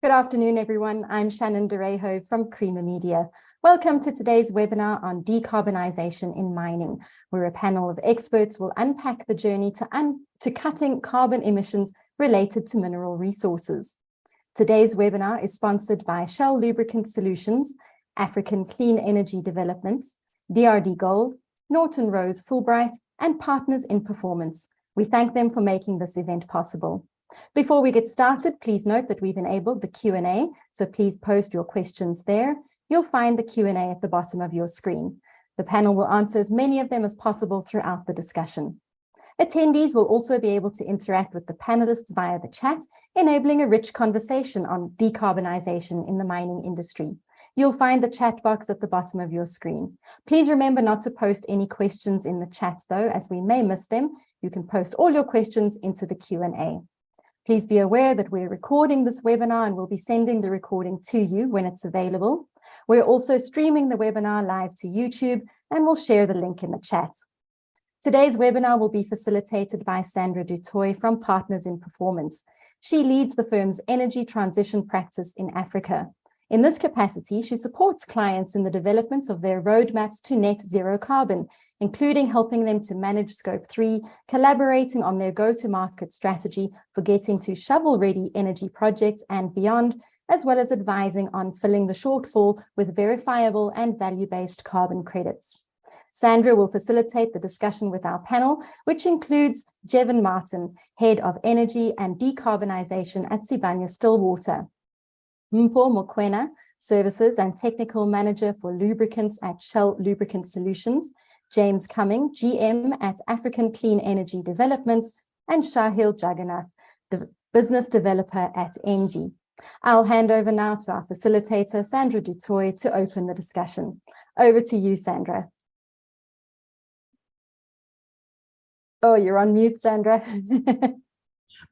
Good afternoon, everyone. I'm Shannon Derejo from Creamer Media. Welcome to today's webinar on decarbonisation in mining, where a panel of experts will unpack the journey to cutting carbon emissions related to mineral resources. Today's webinar is sponsored by Shell Lubricant Solutions, African Clean Energy Developments, DRD Gold, Norton Rose Fulbright, and Partners in Performance. We thank them for making this event possible. Before we get started, please note that we've enabled the Q&A, so please post your questions there. You'll find the Q&A at the bottom of your screen. The panel will answer as many of them as possible throughout the discussion. Attendees will also be able to interact with the panelists via the chat, enabling a rich conversation on decarbonisation in the mining industry. You'll find the chat box at the bottom of your screen. Please remember not to post any questions in the chat though, as we may miss them. You can post all your questions into the Q&A. Please be aware that we're recording this webinar and we'll be sending the recording to you when it's available. We're also streaming the webinar live to YouTube and we'll share the link in the chat. Today's webinar will be facilitated by Sandra du Toit from Partners in Performance. She leads the firm's energy transition practice in Africa. In this capacity, she supports clients in the development of their roadmaps to net zero carbon, including helping them to manage Scope 3, collaborating on their go-to-market strategy for getting to shovel-ready energy projects and beyond, as well as advising on filling the shortfall with verifiable and value-based carbon credits. Sandra will facilitate the discussion with our panel, which includes Jevon Martin, Head of Energy and Decarbonisation at Sibanye-Stillwater, Mpho Mokwena, Services and Technical Manager for Lubricants at Shell Lubricant Solutions, James Cumming, GM at African Clean Energy Developments, and Shahil Juggernath, the Business Developer at Engie. I'll hand over now to our facilitator, Sandra du Toit, to open the discussion. Over to you, Sandra. Oh, you're on mute, Sandra.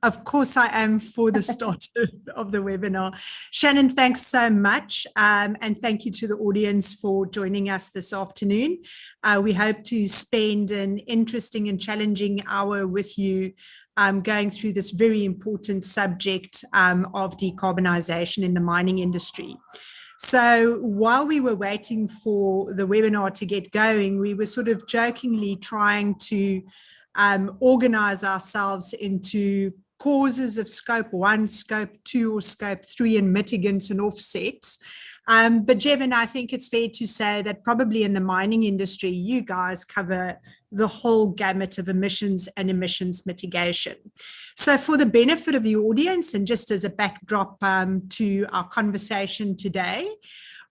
Of course I am for the start of the webinar. Shannon, thanks so much. And thank you to the audience for joining us this afternoon. We hope to spend an interesting and challenging hour with you going through this very important subject of decarbonisation in the mining industry. So while we were waiting for the webinar to get going, we were sort of jokingly trying to organize ourselves into causes of Scope 1, Scope 2, or Scope 3 and mitigants and offsets. But Jevon, I think it's fair to say that probably in the mining industry, you guys cover the whole gamut of emissions and emissions mitigation. So for the benefit of the audience and just as a backdrop to our conversation today,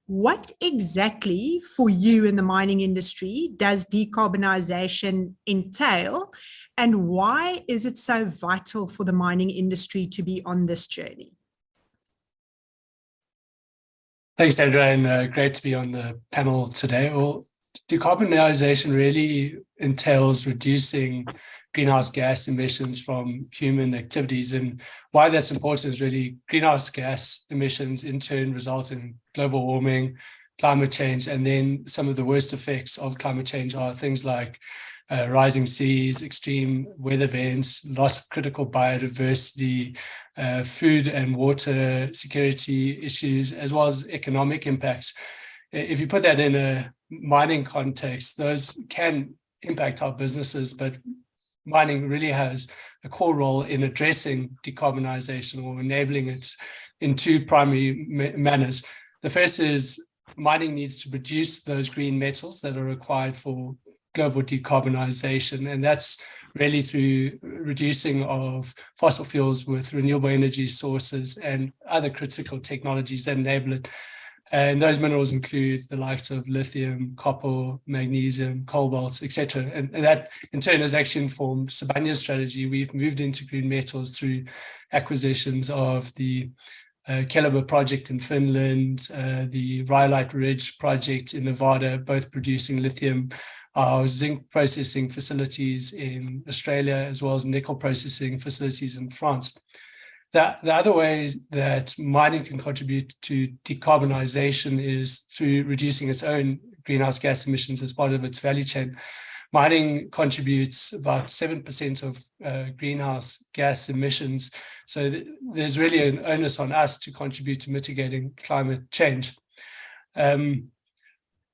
what exactly for you in the mining industry does decarbonisation entail, and why is it so vital for the mining industry to be on this journey? Thanks, Sandra, and great to be on the panel today. Well, decarbonisation really entails reducing greenhouse gas emissions from human activities, and why that's important is really greenhouse gas emissions in turn result in global warming, climate change, and then some of the worst effects of climate change are things like rising seas, extreme weather events, loss of critical biodiversity, food and water security issues, as well as economic impacts. If you put that in a mining context, those can impact our businesses, but mining really has a core role in addressing decarbonisation or enabling it in two primary manners. The first is mining needs to produce those green metals that are required for global decarbonisation, and that's really through reducing of fossil fuels with renewable energy sources and other critical technologies that enable it. And those minerals include the likes of lithium, copper, magnesium, cobalt, etc. And that in turn has actually informed Sibanye's strategy. We've moved into green metals through acquisitions of the Keliber project in Finland, the Rhyolite Ridge project in Nevada, both producing lithium, our zinc processing facilities in Australia, as well as nickel processing facilities in France. The other way that mining can contribute to decarbonisation is through reducing its own greenhouse gas emissions as part of its value chain. mining contributes about 7% of greenhouse gas emissions. So there's really an onus on us to contribute to mitigating climate change.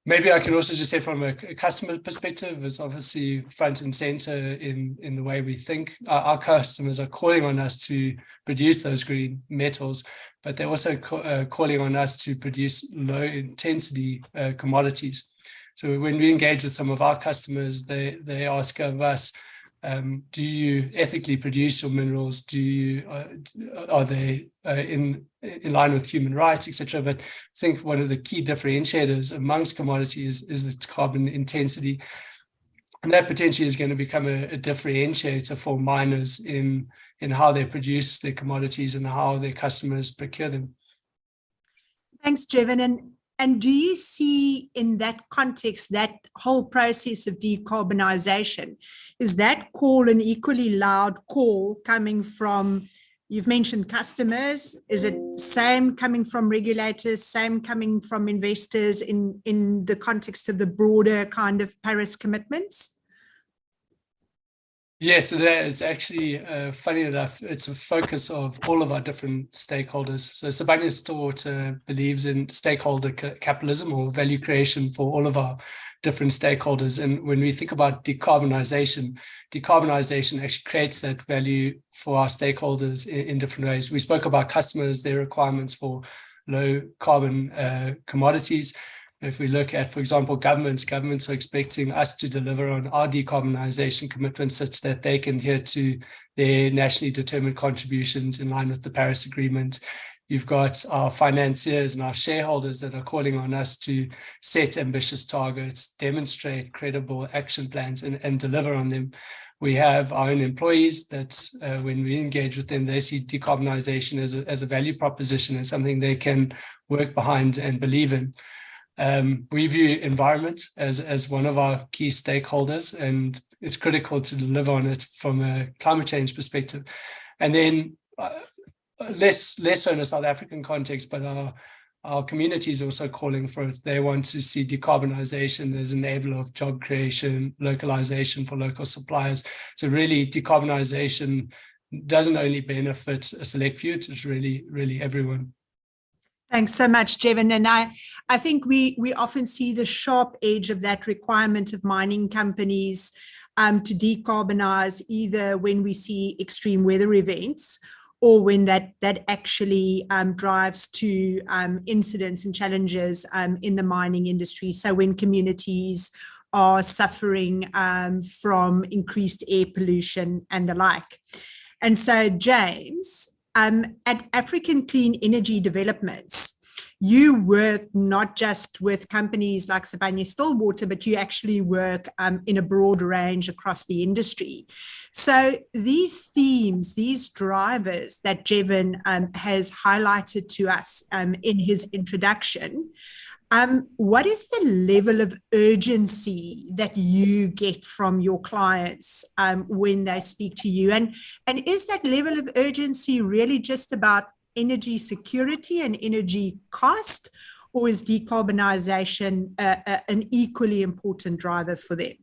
Maybe I can also just say from a customer perspective, it's obviously front and center in the way we think. Our customers are calling on us to produce those green metals, but they're also calling on us to produce low intensity commodities. So when we engage with some of our customers, they ask of us, do you ethically produce your minerals? Are they in line with human rights, etc.? But I think one of the key differentiators amongst commodities is its carbon intensity, and that potentially is going to become a differentiator for miners in how they produce their commodities and how their customers procure them. Thanks, Jevon. And do you see in that context, that whole process of decarbonisation, is that call an equally loud call coming from, you've mentioned customers, is it same coming from regulators, same coming from investors in the context of the broader kind of Paris commitments? Yes, it's actually, funny enough, it's a focus of all of our different stakeholders. So Sibanye-Stillwater believes in stakeholder capitalism, or value creation for all of our different stakeholders. And when we think about decarbonisation actually creates that value for our stakeholders in different ways. We spoke about customers, their requirements for low carbon commodities. If we look at, for example, governments are expecting us to deliver on our decarbonisation commitments such that they can adhere to their nationally determined contributions in line with the Paris Agreement. You've got our financiers and our shareholders that are calling on us to set ambitious targets, demonstrate credible action plans, and deliver on them. We have our own employees that when we engage with them, they see decarbonisation as a value proposition, as something they can work behind and believe in. We view environment as one of our key stakeholders, and it's critical to deliver on it from a climate change perspective. And then less so in a South African context, but our communities are also calling for it. They want to see decarbonisation as an enabler of job creation, localization for local suppliers. So really, decarbonisation doesn't only benefit a select few, it's really everyone. Thanks so much, Jevon. And I think we often see the sharp edge of that requirement of mining companies to decarbonize, either when we see extreme weather events or when that actually drives to incidents and challenges in the mining industry. So when communities are suffering from increased air pollution and the like. And so, James, at African Clean Energy Developments, you work not just with companies like Sibanye-Stillwater, but you actually work in a broad range across the industry. So these themes, these drivers that Jevon has highlighted to us in his introduction, what is the level of urgency that you get from your clients when they speak to you? And is that level of urgency really just about energy security and energy cost, or is decarbonisation an equally important driver for them?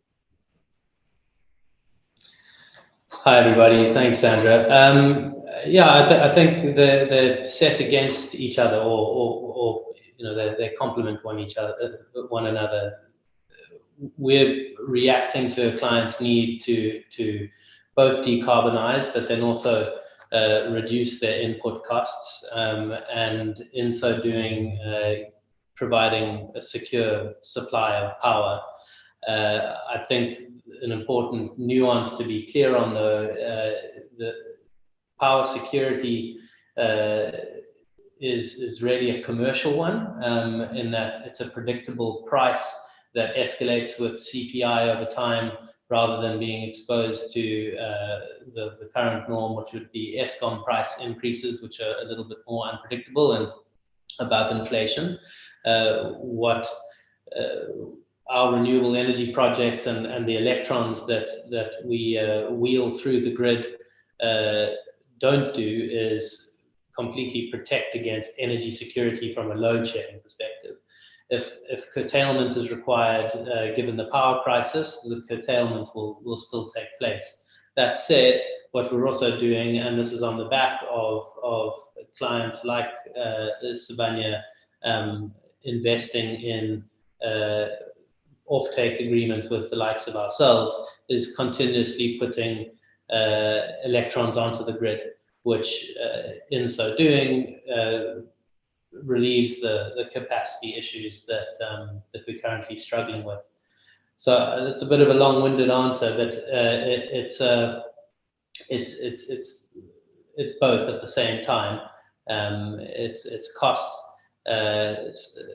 Hi, everybody. Thanks, Sandra. I think they're set against each other, or they complement one another. We're reacting to a client's need to both decarbonize, but then also reduce their input costs, and in so doing, providing a secure supply of power. I think an important nuance to be clear on, the power security is really a commercial one, in that it's a predictable price that escalates with CPI over time, rather than being exposed to the current norm, which would be Eskom price increases, which are a little bit more unpredictable and above inflation. What our renewable energy projects and the electrons that we wheel through the grid don't do is completely protect against energy security from a load shedding perspective. if curtailment is required, given the power crisis, the curtailment will still take place. That said, what we're also doing, and this is on the back of clients like Sibanye investing in offtake agreements with the likes of ourselves, is continuously putting electrons onto the grid, which in so doing relieves the capacity issues that we're currently struggling with. So it's a bit of a long-winded answer, but it's both at the same time. It's cost.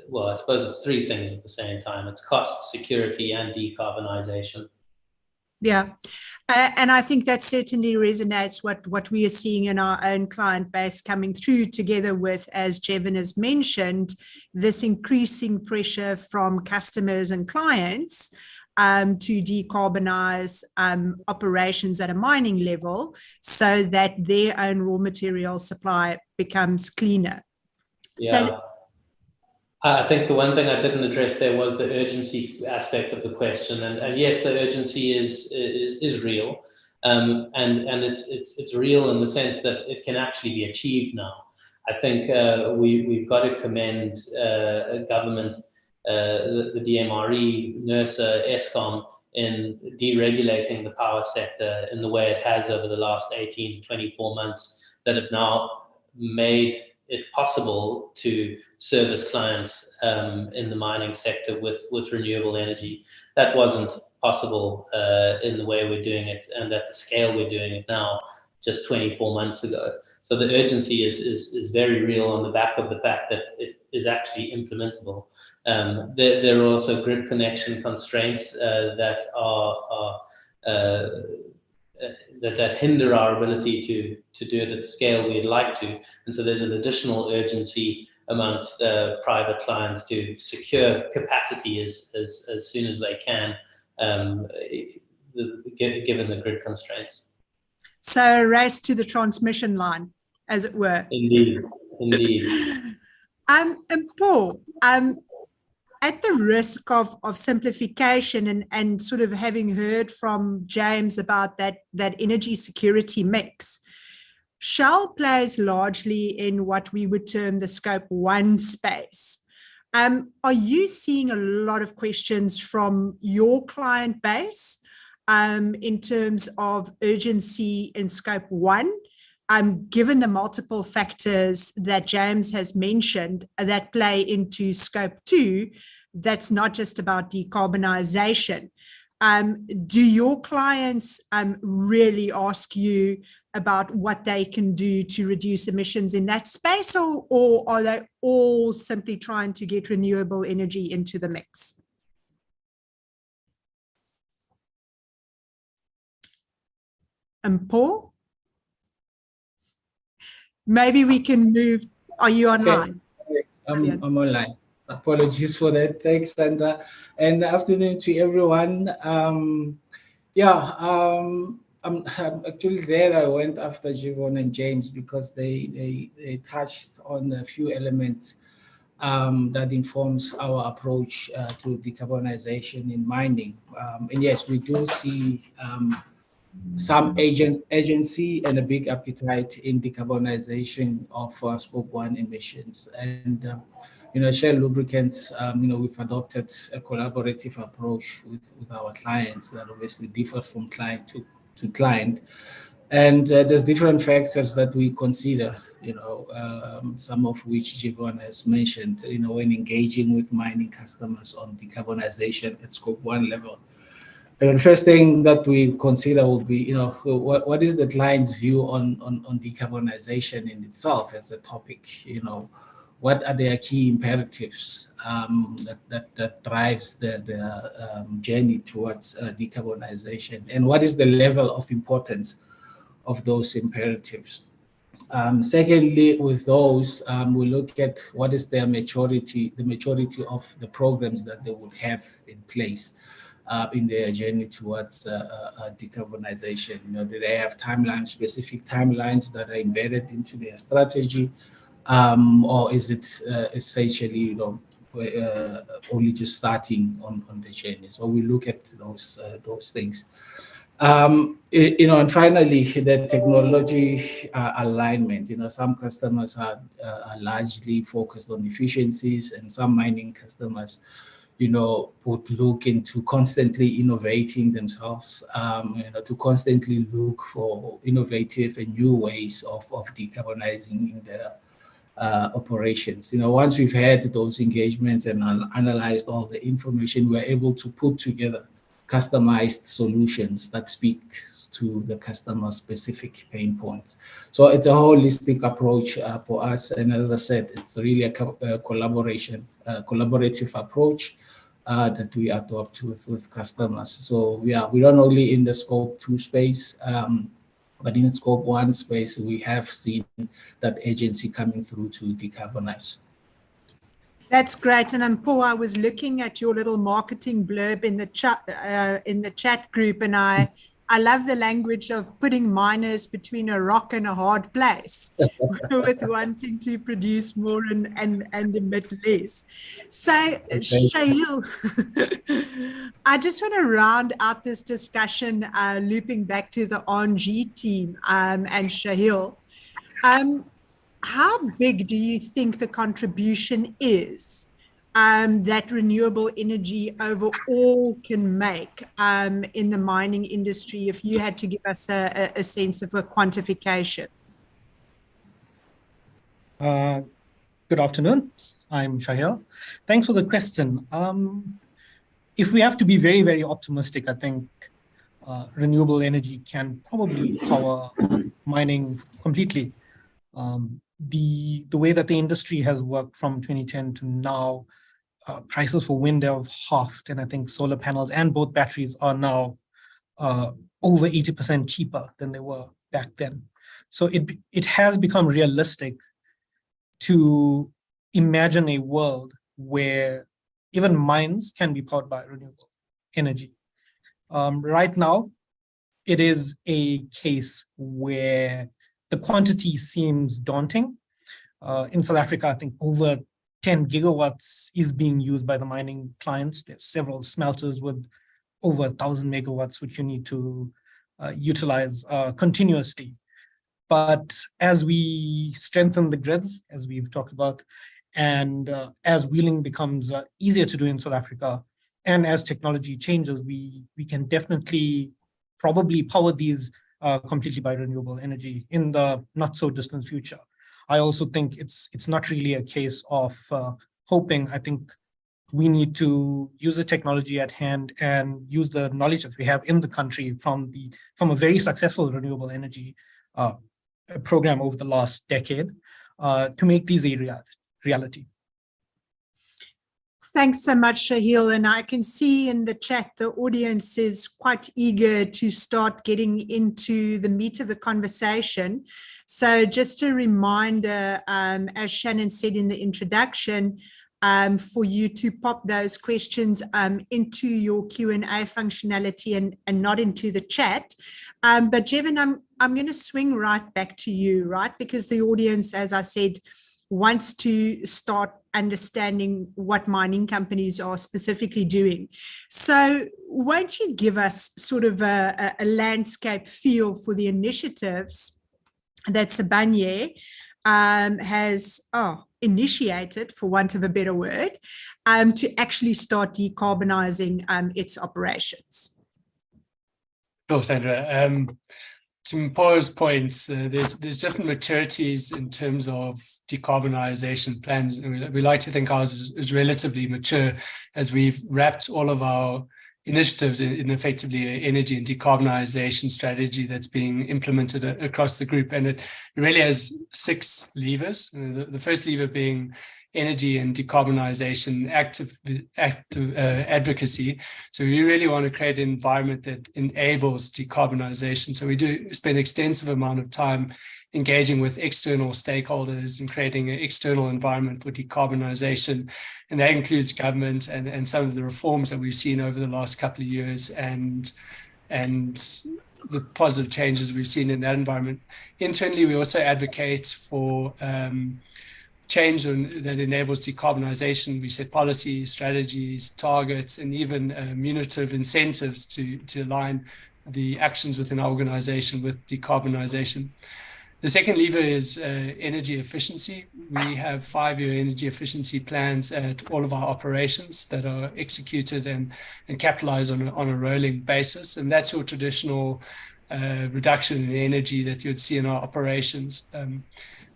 Well, I suppose it's three things at the same time. It's cost, security, and decarbonisation. Yeah. And I think that certainly resonates what we are seeing in our own client base coming through, together with, as Jevon has mentioned, this increasing pressure from customers and clients to decarbonize operations at a mining level so that their own raw material supply becomes cleaner. Yeah. So, I think the one thing I didn't address there was the urgency aspect of the question, and yes, the urgency is real, and it's real in the sense that it can actually be achieved now. I think we've got to commend government, the DMRE, NERSA, Eskom in deregulating the power sector in the way it has over the last 18 to 24 months, that have now made it possible to service clients in the mining sector with renewable energy. That wasn't possible in the way we're doing it and at the scale we're doing it now just 24 months ago. So the urgency is very real on the back of the fact that it is actually implementable. There are also grid connection constraints that are that hinder our ability to do it at the scale we'd like to. And so there's an additional urgency amongst private clients to secure capacity as soon as they can, given the grid constraints. So a race to the transmission line, as it were. Indeed. Mpho, at the risk of simplification and sort of having heard from James about that energy security mix, Shell plays largely in what we would term the scope 1 space. Are you seeing a lot of questions from your client base in terms of urgency in scope 1? Given the multiple factors that James has mentioned that play into scope 2, that's not just about decarbonisation. Do your clients really ask you about what they can do to reduce emissions in that space, or are they all simply trying to get renewable energy into the mix? Mpho? Maybe we can move. Are you online? Okay. I'm online. Apologies for that. Thanks, Sandra. And afternoon to everyone. I'm actually there. I went after Jevon and James because they touched on a few elements that informs our approach to decarbonization in mining. And yes, we do see some agency and a big appetite in decarbonization of scope 1 emissions. And Shell Lubricants, we've adopted a collaborative approach with our clients that obviously differ from client to client. And there's different factors that we consider, some of which Jevon has mentioned, when engaging with mining customers on decarbonization at scope 1 level. And the first thing that we consider will be, what is the client's view on decarbonization in itself as a topic? What are their key imperatives that drives the journey towards decarbonization, and what is the level of importance of those imperatives? Secondly, with those, we look at what is their maturity, the maturity of the programs that they would have in place in their journey towards decarbonization. Do they have specific timelines that are embedded into their strategy? Or is it essentially, only just starting on the journey. So we look at those things. And finally, the technology alignment. Some customers are largely focused on efficiencies, and some mining customers, would look into constantly innovating themselves, to constantly look for innovative and new ways of decarbonizing in their operations. Once we've had those engagements and analyzed all the information, we're able to put together customized solutions that speak to the customer's specific pain points. So it's a holistic approach for us. And as I said, it's really a collaborative approach that we adopt with customers. So we're not only in the scope 2 space, but in scope 1 space, we have seen that agency coming through to decarbonize. That's great. And Mpho, I was looking at your little marketing blurb in the chat group, and I love the language of putting miners between a rock and a hard place with wanting to produce more and emit less. So, Shahil, I just want to round out this discussion, looping back to the Engie team and Shahil. How big do you think the contribution is that renewable energy overall can make in the mining industry, if you had to give us a sense of a quantification? Good afternoon. I'm Shahil. Thanks for the question. If we have to be very, very optimistic, I think renewable energy can probably power mining completely. The way that the industry has worked from 2010 to now, prices for wind have halved, and I think solar panels and both batteries are now over 80% cheaper than they were back then. So it has become realistic to imagine a world where even mines can be powered by renewable energy. Right now, it is a case where the quantity seems daunting. In South Africa, I think over 10 gigawatts is being used by the mining clients. There's several smelters with over 1,000 megawatts, which you need to utilize continuously. But as we strengthen the grids, as we've talked about, and as wheeling becomes easier to do in South Africa, and as technology changes, we can definitely probably power these completely by renewable energy in the not so distant future. I also think it's not really a case of hoping. I think we need to use the technology at hand and use the knowledge that we have in the country from a very successful renewable energy program over the last decade to make these a reality. Thanks so much, Shahil. And I can see in the chat, the audience is quite eager to start getting into the meat of the conversation. So just a reminder, as Shannon said in the introduction, for you to pop those questions into your Q&A functionality and not into the chat. But Jevon, I'm going to swing right back to you, right? Because the audience, as I said, wants to start understanding what mining companies are specifically doing. So won't you give us sort of a landscape feel for the initiatives that Sibanye has initiated, for want of a better word, to actually start decarbonizing its operations? Sure, Sandra. To Mpho's points, there's different maturities in terms of decarbonization plans. We like to think ours is relatively mature, as we've wrapped all of our initiatives in effectively an energy and decarbonization strategy that's being implemented across the group. And it really has 6 levers. The first lever being energy and decarbonization active advocacy. So we really want to create an environment that enables decarbonization. So we do spend an extensive amount of time engaging with external stakeholders and creating an external environment for decarbonization. And that includes government and some of the reforms that we've seen over the last couple of years and the positive changes we've seen in that environment. Internally, we also advocate for change that enables decarbonization. We set policies, strategies, targets, and even punitive incentives to align the actions within our organization with decarbonization. The second lever is energy efficiency. We have 5-year energy efficiency plans at all of our operations that are executed and capitalized on a rolling basis. And that's your traditional reduction in energy that you'd see in our operations.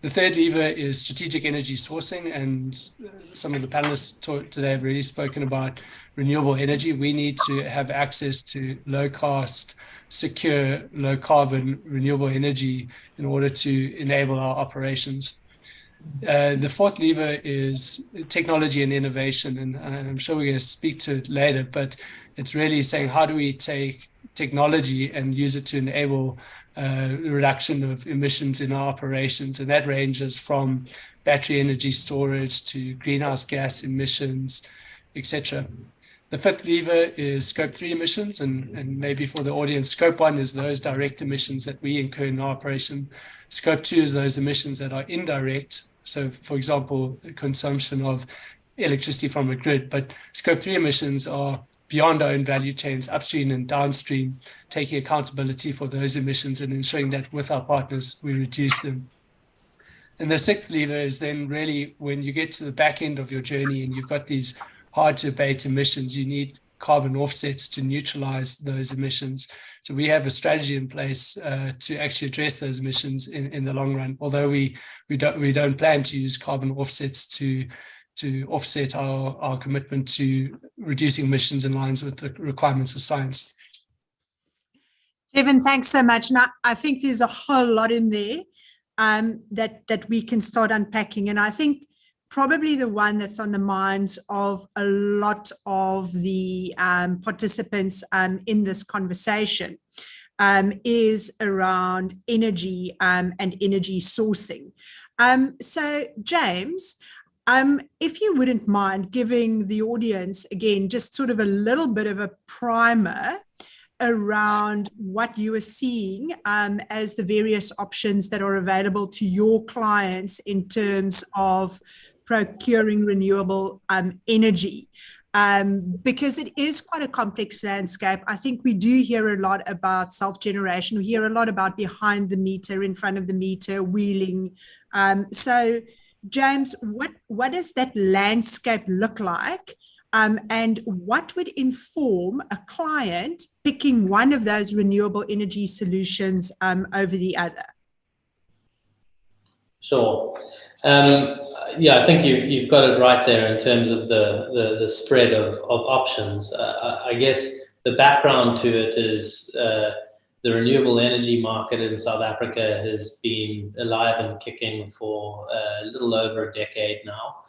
The third lever is strategic energy sourcing, and some of the panelists today have really spoken about renewable energy. We need to have access to low-cost, secure, low-carbon renewable energy in order to enable our operations. The fourth lever is technology and innovation, and I'm sure we're going to speak to it later, but it's really saying, how do we take technology and use it to enable reduction of emissions in our operations? And that ranges from battery energy storage to greenhouse gas emissions, etc. The fifth lever is Scope 3 emissions, and maybe for the audience, Scope 1 is those direct emissions that we incur in our operation. Scope 2 is those emissions that are indirect. So, for example, consumption of electricity from a grid. But Scope 3 emissions are beyond our own value chains, upstream and downstream, taking accountability for those emissions and ensuring that with our partners, we reduce them. And the sixth lever is then really when you get to the back end of your journey and you've got these hard to abate emissions, you need carbon offsets to neutralize those emissions. So we have a strategy in place to actually address those emissions in the long run, although we don't plan to use carbon offsets to offset our commitment to reducing emissions in lines with the requirements of science. Jevon, thanks so much. Now, I think there's a whole lot in there that we can start unpacking. And I think probably the one that's on the minds of a lot of the participants in this conversation is around energy and energy sourcing. So, James, if you wouldn't mind giving the audience, again, just sort of a little bit of a primer around what you are seeing as the various options that are available to your clients in terms of procuring renewable energy, because it is quite a complex landscape. I think we do hear a lot about self-generation. We hear a lot about behind the meter, in front of the meter, wheeling. So, James, what does that landscape look like? And what would inform a client picking one of those renewable energy solutions over the other? Sure. Yeah, I think you've got it right there in terms of the spread of options. I guess the background to it is the renewable energy market in South Africa has been alive and kicking for a little over a decade now,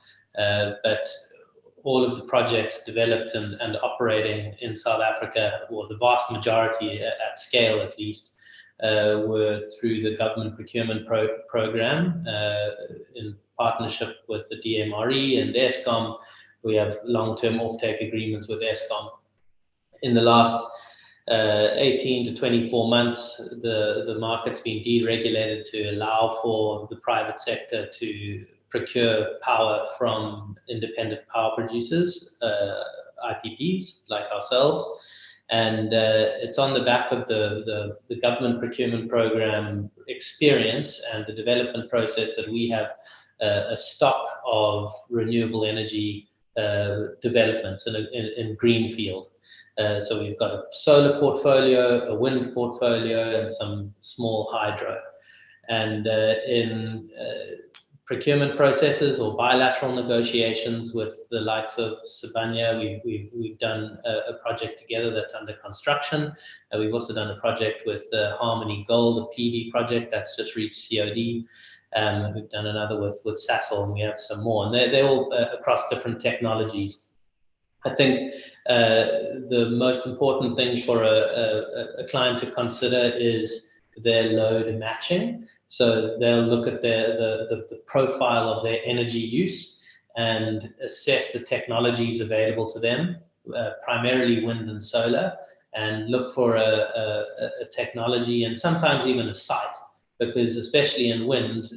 but all of the projects developed and operating in South Africa, or the vast majority at scale at least, were through the government procurement program in partnership with the DMRE and Eskom. We have long-term offtake agreements with Eskom. In the last 18 to 24 months, the market's been deregulated to allow for the private sector to procure power from independent power producers, IPPs like ourselves. And it's on the back of the government procurement program experience and the development process that we have a stock of renewable energy developments in greenfield. So we've got a solar portfolio, a wind portfolio, and some small hydro. And in procurement processes or bilateral negotiations with the likes of Sibanye, we've done a project together that's under construction. We've also done a project with Harmony Gold, a PV project that's just reached COD. We've done another with Sasol, and we have some more, and they're all across different technologies. I think the most important thing for a client to consider is their load matching. So they'll look at the profile of their energy use and assess the technologies available to them, primarily wind and solar, and look for a technology and sometimes even a site because especially in wind,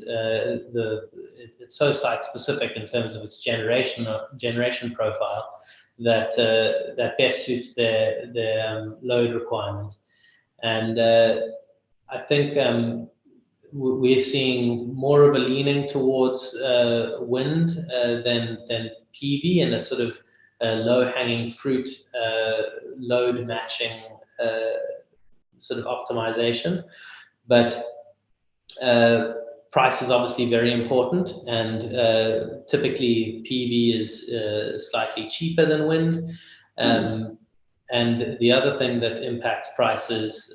it's so site specific in terms of its generation profile that that best suits their load requirement. And I think we're seeing more of a leaning towards wind than PV, and a sort of low-hanging fruit load matching sort of optimization. But price is obviously very important, and typically PV is slightly cheaper than wind. And the other thing that impacts prices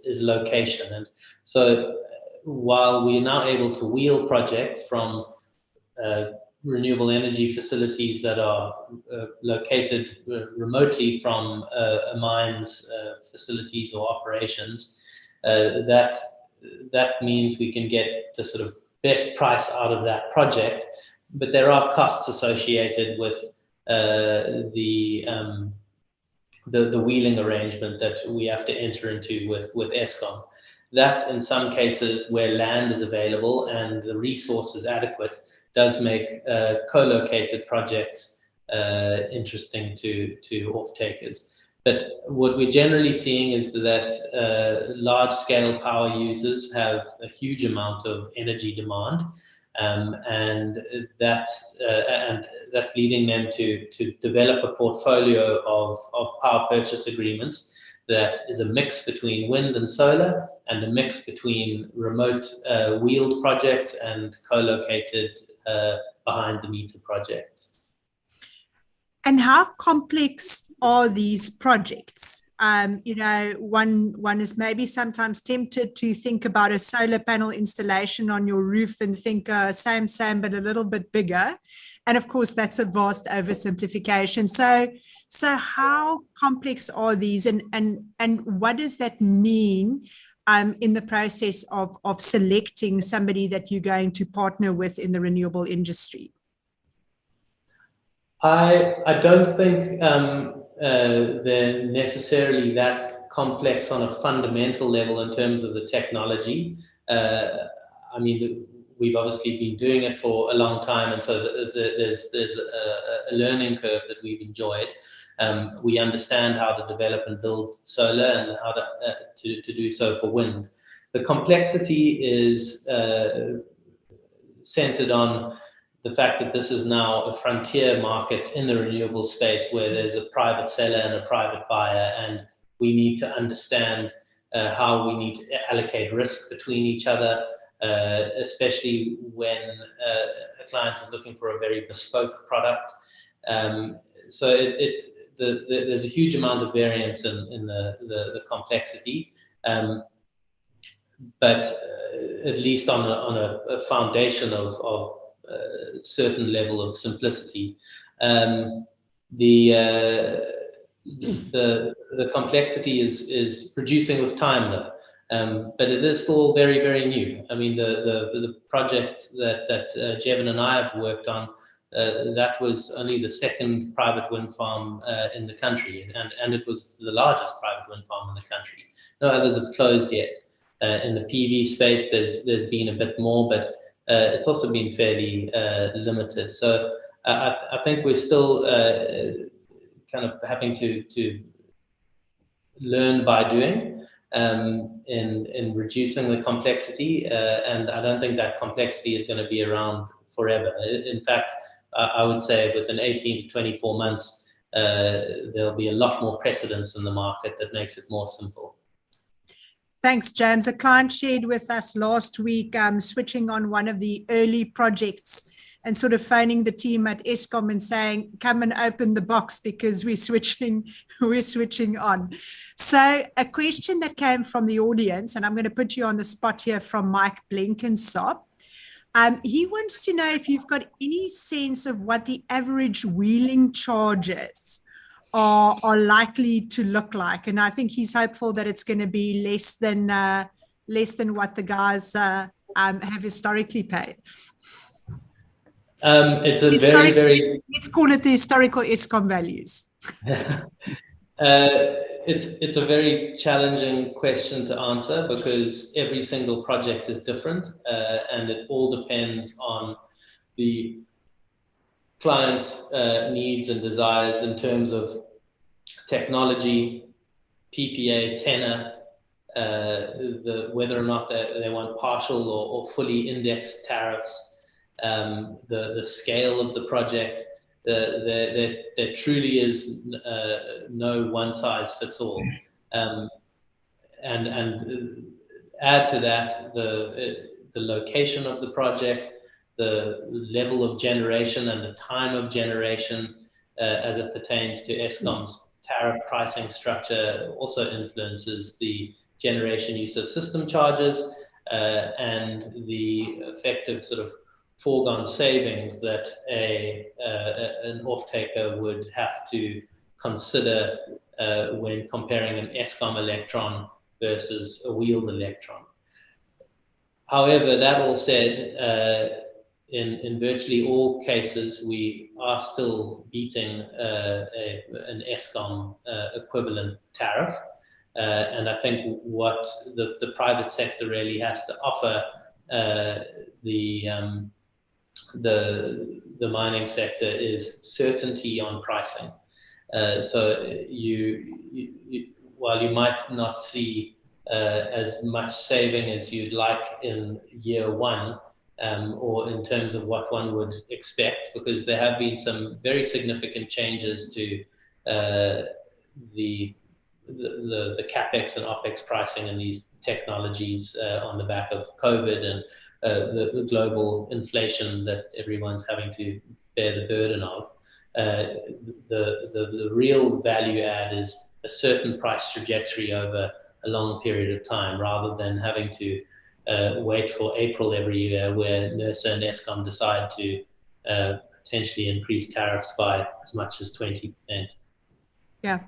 is location. And so while we're now able to wheel projects from renewable energy facilities that are located remotely from a mine's facilities or operations, that means we can get the sort of best price out of that project, but there are costs associated with the wheeling arrangement that we have to enter into with Eskom. That, in some cases where land is available and the resource is adequate, does make co-located projects interesting to off-takers. But what we're generally seeing is that large-scale power users have a huge amount of energy demand, and that's leading them to develop a portfolio of power purchase agreements that is a mix between wind and solar, and a mix between remote wheeled projects and co-located behind-the-meter projects. And how complex are these projects? You know, one is maybe sometimes tempted to think about a solar panel installation on your roof and think same, but a little bit bigger. And of course, that's a vast oversimplification. So how complex are these, and what does that mean in the process of selecting somebody that you're going to partner with in the renewable industry? I don't think they're necessarily that complex on a fundamental level in terms of the technology. I mean, we've obviously been doing it for a long time, and so there's a learning curve that we've enjoyed. We understand how to develop and build solar and how to do so for wind. The complexity is centered on the fact that this is now a frontier market in the renewable space, where there's a private seller and a private buyer, and we need to understand how we need to allocate risk between each other, especially when a client is looking for a very bespoke product. So there's a huge amount of variance in the complexity, but at least on a foundation of certain level of simplicity. The complexity is reducing with time, though, but it is still very, very new. I mean, the project that Jevon and I have worked on, that was only the second private wind farm in the country, and it was the largest private wind farm in the country. No others have closed yet. In the PV space, there's been a bit more, but it's also been fairly limited. So I think we're still kind of having to learn by doing in reducing the complexity, and I don't think that complexity is going to be around forever. In fact, I would say within 18 to 24 months, there'll be a lot more precedence in the market that makes it more simple. Thanks, James. A client shared with us last week, switching on one of the early projects and sort of phoning the team at Eskom and saying, come and open the box because we're switching on. So a question that came from the audience, and I'm going to put you on the spot here, from Mike Blenkinsop. He wants to know if you've got any sense of what the average wheeling charges are likely to look like, and I think he's hopeful that it's going to be less than what the guys have historically paid. It's a very let's call it the historical Eskom values. it's a very challenging question to answer because every single project is different, and it all depends on the client's needs and desires in terms of technology, PPA, tenor, whether or not they want partial or fully indexed tariffs, the scale of the project. There truly is no one size fits all, and add to that the location of the project, the level of generation and the time of generation as it pertains to Eskom's tariff pricing structure also influences the generation use of system charges and the effective sort of foregone savings that an off-taker would have to consider when comparing an Eskom electron versus a wheeled electron. However, that all said, in virtually all cases, we are still beating an Eskom equivalent tariff. And I think what the private sector really has to offer the mining sector is certainty on pricing. So while you might not see as much saving as you'd like in year one, or in terms of what one would expect, because there have been some very significant changes to the capex and opex pricing in these technologies on the back of COVID and the global inflation that everyone's having to bear the burden of. The real value add is a certain price trajectory over a long period of time, rather than having to wait for April every year where NERSA and Eskom decide to potentially increase tariffs by as much as 20%. Yeah.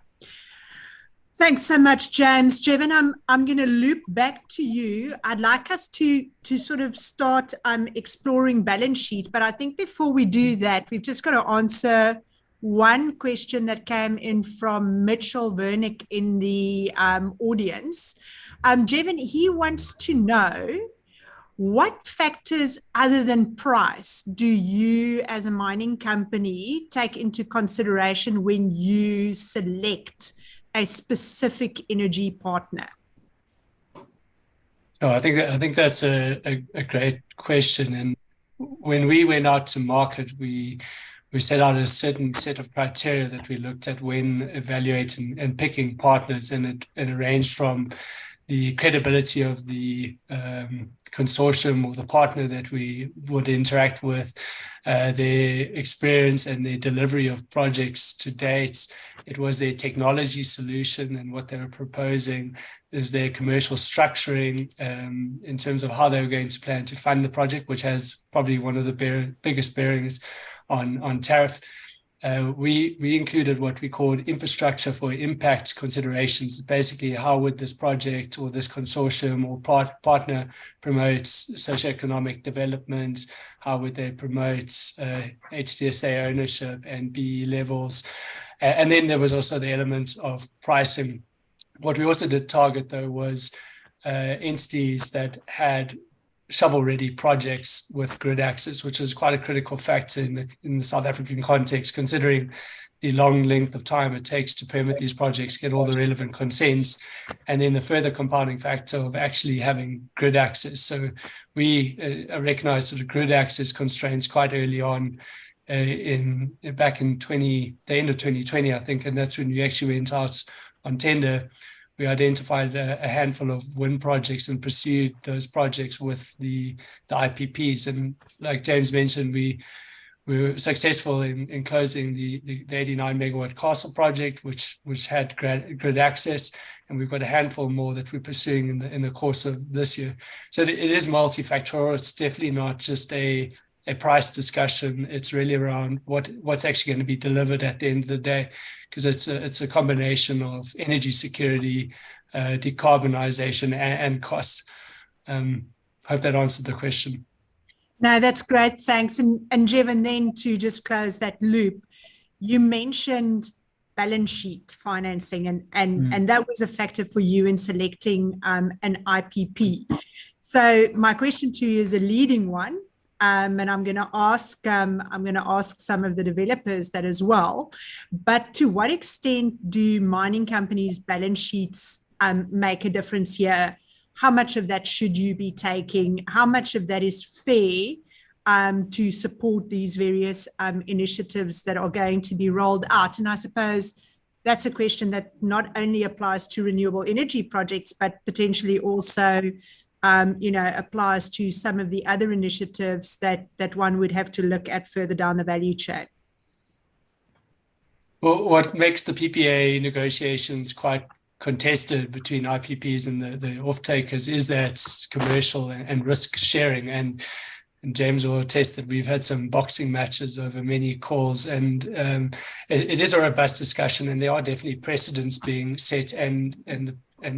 Thanks so much, James. Jevon, I'm going to loop back to you. I'd like us to sort of start exploring balance sheet, but I think before we do that, we've just got to answer one question that came in from Mitchell Vernick in the audience. Jevon, he wants to know, what factors other than price do you as a mining company take into consideration when you select a specific energy partner? Oh, I think that's a great question. And when we went out to market, we set out a certain set of criteria that we looked at when evaluating and picking partners, and it ranged from the credibility of the consortium or the partner that we would interact with, their experience and their delivery of projects to date. It was their technology solution and what they were proposing. Is their commercial structuring in terms of how they were going to plan to fund the project, which has probably one of the biggest bearings on tariff. We included what we called infrastructure for impact considerations. Basically, how would this project or this consortium or partner promote socioeconomic development? How would they promote HDSA ownership and BE levels? And then there was also the element of pricing. What we also did target, though, was entities that had shovel-ready projects with grid access, which is quite a critical factor in the South African context, considering the long length of time it takes to permit these projects, get all the relevant consents, and then the further compounding factor of actually having grid access. So we recognized the grid access constraints quite early on back in the end of 2020, I think, and that's when we actually went out on tender. We identified a handful of wind projects and pursued those projects with the IPPs. And like James mentioned, we were successful in closing the 89 megawatt Castle project, which had grid access. And we've got a handful more that we're pursuing in the course of this year. So it is multifactorial. It's definitely not just a price discussion. It's really around what's actually going to be delivered at the end of the day, because it's a combination of energy security, decarbonisation, and cost. Hope that answered the question. No, that's great. Thanks. And Jevon, then to just close that loop, you mentioned balance sheet financing, and that was a factor for you in selecting an IPP. So my question to you is a leading one, and I'm going to ask some of the developers that as well. But to what extent do mining companies' balance sheets make a difference here? How much of that should you be taking? How much of that is fair to support these various initiatives that are going to be rolled out? And I suppose that's a question that not only applies to renewable energy projects, but potentially also applies to some of the other initiatives that one would have to look at further down the value chain. Well, what makes the PPA negotiations quite contested between IPPs and the off-takers is that commercial and risk sharing. And James will attest that we've had some boxing matches over many calls, and it is a robust discussion, and there are definitely precedents being set, and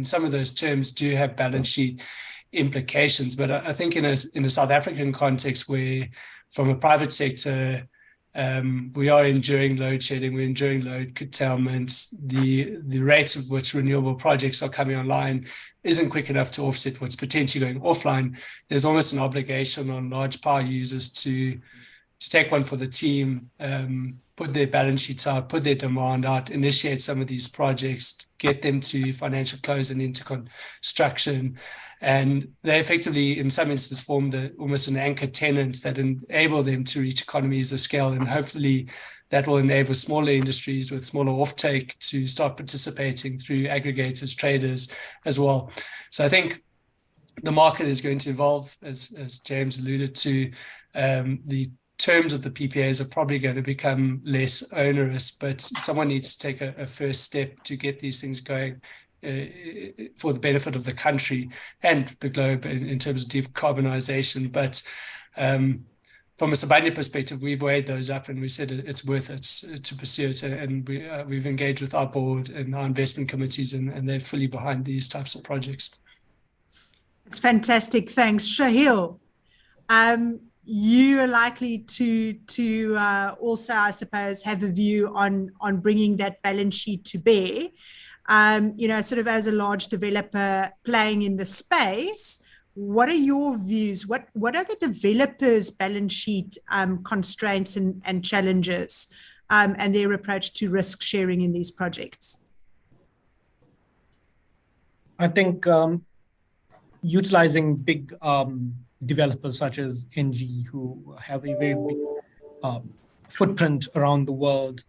some of those terms do have balance sheet implications. But I think in a South African context, where from a private sector we are enduring load shedding, we're enduring load curtailment, the rate at which renewable projects are coming online isn't quick enough to offset what's potentially going offline. There's almost an obligation on large power users to take one for the team, put their balance sheets out, put their demand out, initiate some of these projects, get them to financial close and into construction. And they effectively, in some instances, formed almost an anchor tenant that enable them to reach economies of scale. And hopefully that will enable smaller industries with smaller offtake to start participating through aggregators, traders as well. So I think the market is going to evolve, as James alluded to. The terms of the PPAs are probably going to become less onerous, but someone needs to take a first step to get these things going for the benefit of the country and the globe in terms of decarbonisation. But from a Sibanye perspective, we've weighed those up and we said it's worth it to pursue it. And we've engaged with our board and our investment committees, and they're fully behind these types of projects. It's fantastic. Thanks. Shahil, you are likely to also, I suppose, have a view on bringing that balance sheet to bear. Sort of as a large developer playing in the space, what are your views? What are the developers' balance sheet constraints and challenges and their approach to risk sharing in these projects? I think utilizing big developers such as Engie, who have a very big footprint around the world,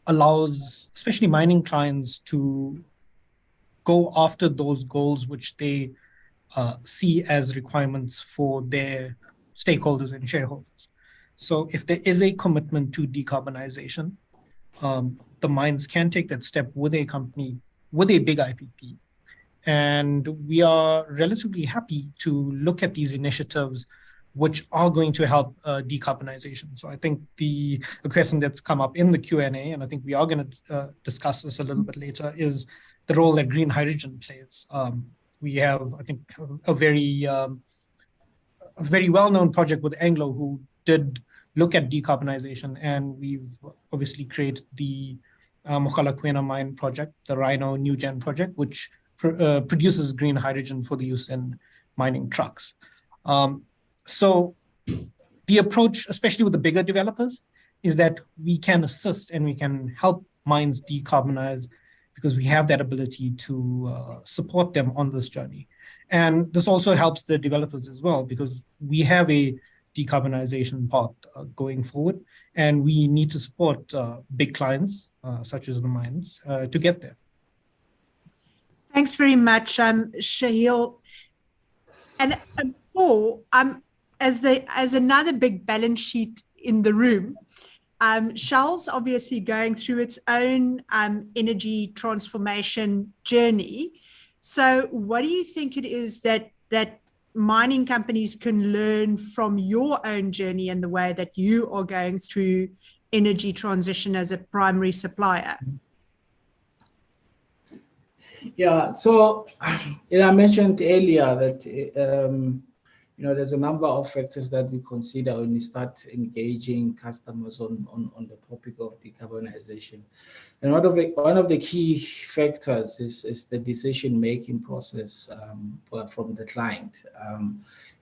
allows especially mining clients to go after those goals which they see as requirements for their stakeholders and shareholders. So if there is a commitment to decarbonization, the mines can take that step with a company, with a big IPP. And we are relatively happy to look at these initiatives which are going to help decarbonization. So I think the question that's come up in the Q&A, and I think we are going to discuss this a little bit later, is the role that green hydrogen plays. We have, I think, a very well-known project with Anglo who did look at decarbonization, and we've obviously created the Mokwena mine project, the Rhino New Gen project, which produces green hydrogen for the use in mining trucks. So the approach, especially with the bigger developers, is that we can assist and we can help mines decarbonize because we have that ability to support them on this journey. And this also helps the developers as well, because we have a decarbonization path going forward, and we need to support big clients, such as the mines, to get there. Thanks very much, Shahil. And Mpho, as another big balance sheet in the room, Shell's obviously going through its own energy transformation journey. So what do you think it is that mining companies can learn from your own journey and the way that you are going through energy transition as a primary supplier? Yeah, so I mentioned earlier that there's a number of factors that we consider when we start engaging customers on the topic of decarbonization. And one of the key factors is the decision-making process from the client.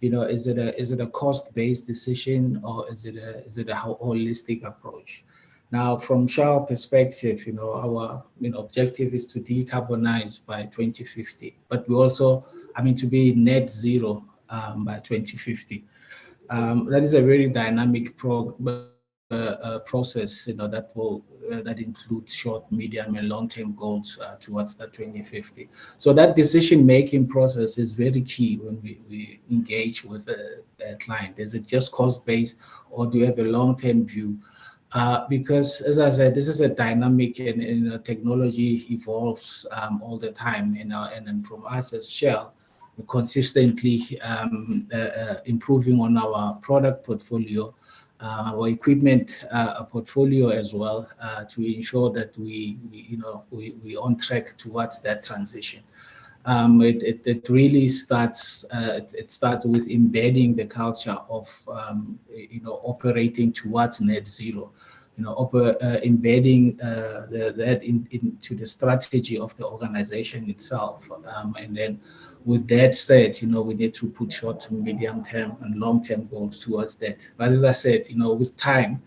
Is it a cost-based decision, or is it a holistic approach? Now, from Shahil perspective, our objective is to decarbonize by 2050, but we also, to be net zero by 2050. That is a very dynamic process, that includes short, medium, and long-term goals towards that 2050. So that decision-making process is very key when we engage with a client. Is it just cost-based, or do you have a long-term view? Because, as I said, this is a dynamic, and technology evolves all the time. And then from us as Shell, we're consistently improving on our product portfolio, our equipment portfolio as well, to ensure that we on track towards that transition. It really starts. It starts with embedding the culture of operating towards net zero. Embedding that into the strategy of the organization itself, and then with that said, we need to put short to medium term and long term goals towards that. But as I said, with time,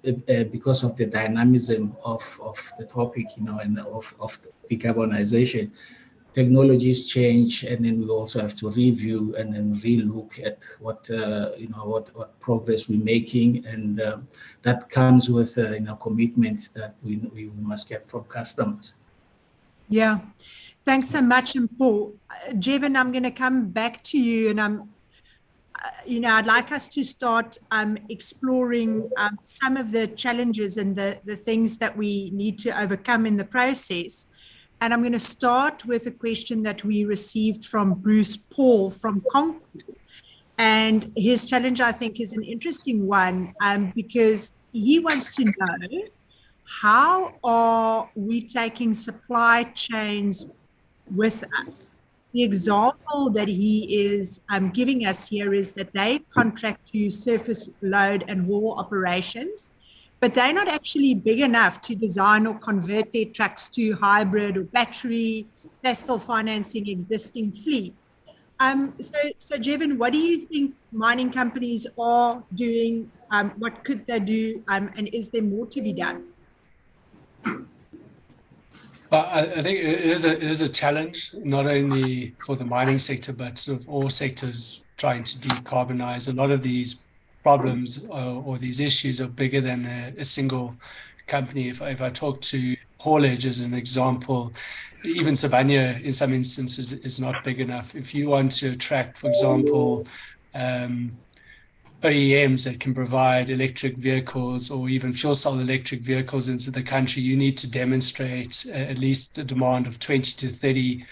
because of the dynamism of the topic, and of decarbonization, technologies change, and then we also have to review and then relook at what progress we're making, and that comes with commitments that we must get from customers. Yeah, thanks so much, Mpho. Jevon, I'm going to come back to you, and I'd like us to start exploring some of the challenges and the things that we need to overcome in the process. And I'm going to start with a question that we received from Bruce Paul from Concord. And his challenge, I think, is an interesting one, because he wants to know, how are we taking supply chains with us? The example that he is giving us here is that they contract to surface load and haul operations, but they're not actually big enough to design or convert their trucks to hybrid or battery. They're still financing existing fleets. So Jevon, what do you think mining companies are doing? What could they do? And is there more to be done? Well, I think it is a challenge, not only for the mining sector, but sort of all sectors trying to decarbonize. A lot of these problems or these issues are bigger than a single company. If I talk to haulage as an example, even Sibanye in some instances is not big enough. If you want to attract, for example, OEMs that can provide electric vehicles or even fuel cell electric vehicles into the country, you need to demonstrate at least a demand of 20 to 30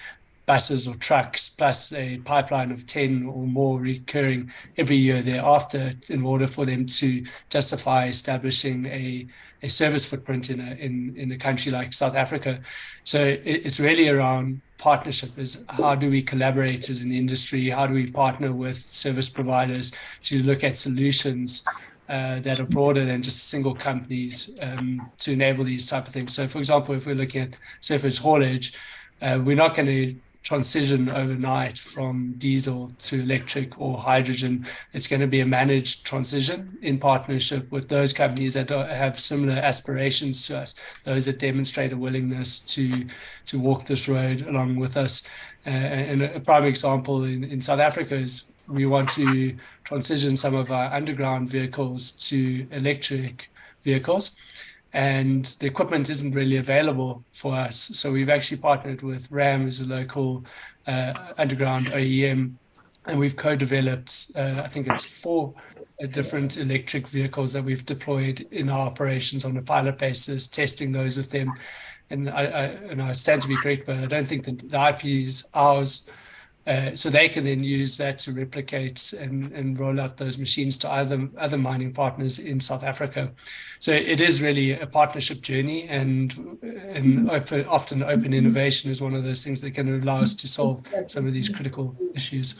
buses or trucks, plus a pipeline of 10 or more recurring every year thereafter, in order for them to justify establishing a service footprint in a country like South Africa. So it's really around partnership. Is how do we collaborate as an industry? How do we partner with service providers to look at solutions that are broader than just single companies to enable these type of things? So, for example, if we're looking at surface haulage, we're not going to transition overnight from diesel to electric or hydrogen. It's going to be a managed transition in partnership with those companies that have similar aspirations to us, those that demonstrate a willingness to walk this road along with us. And a prime example in South Africa is we want to transition some of our underground vehicles to electric vehicles, and the equipment isn't really available for us. So we've actually partnered with RAM, as a local underground OEM, and we've co-developed, I think it's 4 different electric vehicles that we've deployed in our operations on a pilot basis, testing those with them. And I stand to be correct, but I don't think that the IP is ours. So they can then use that to replicate and roll out those machines to other mining partners in South Africa. So it is really a partnership journey, and often open innovation is one of those things that can allow us to solve some of these critical issues.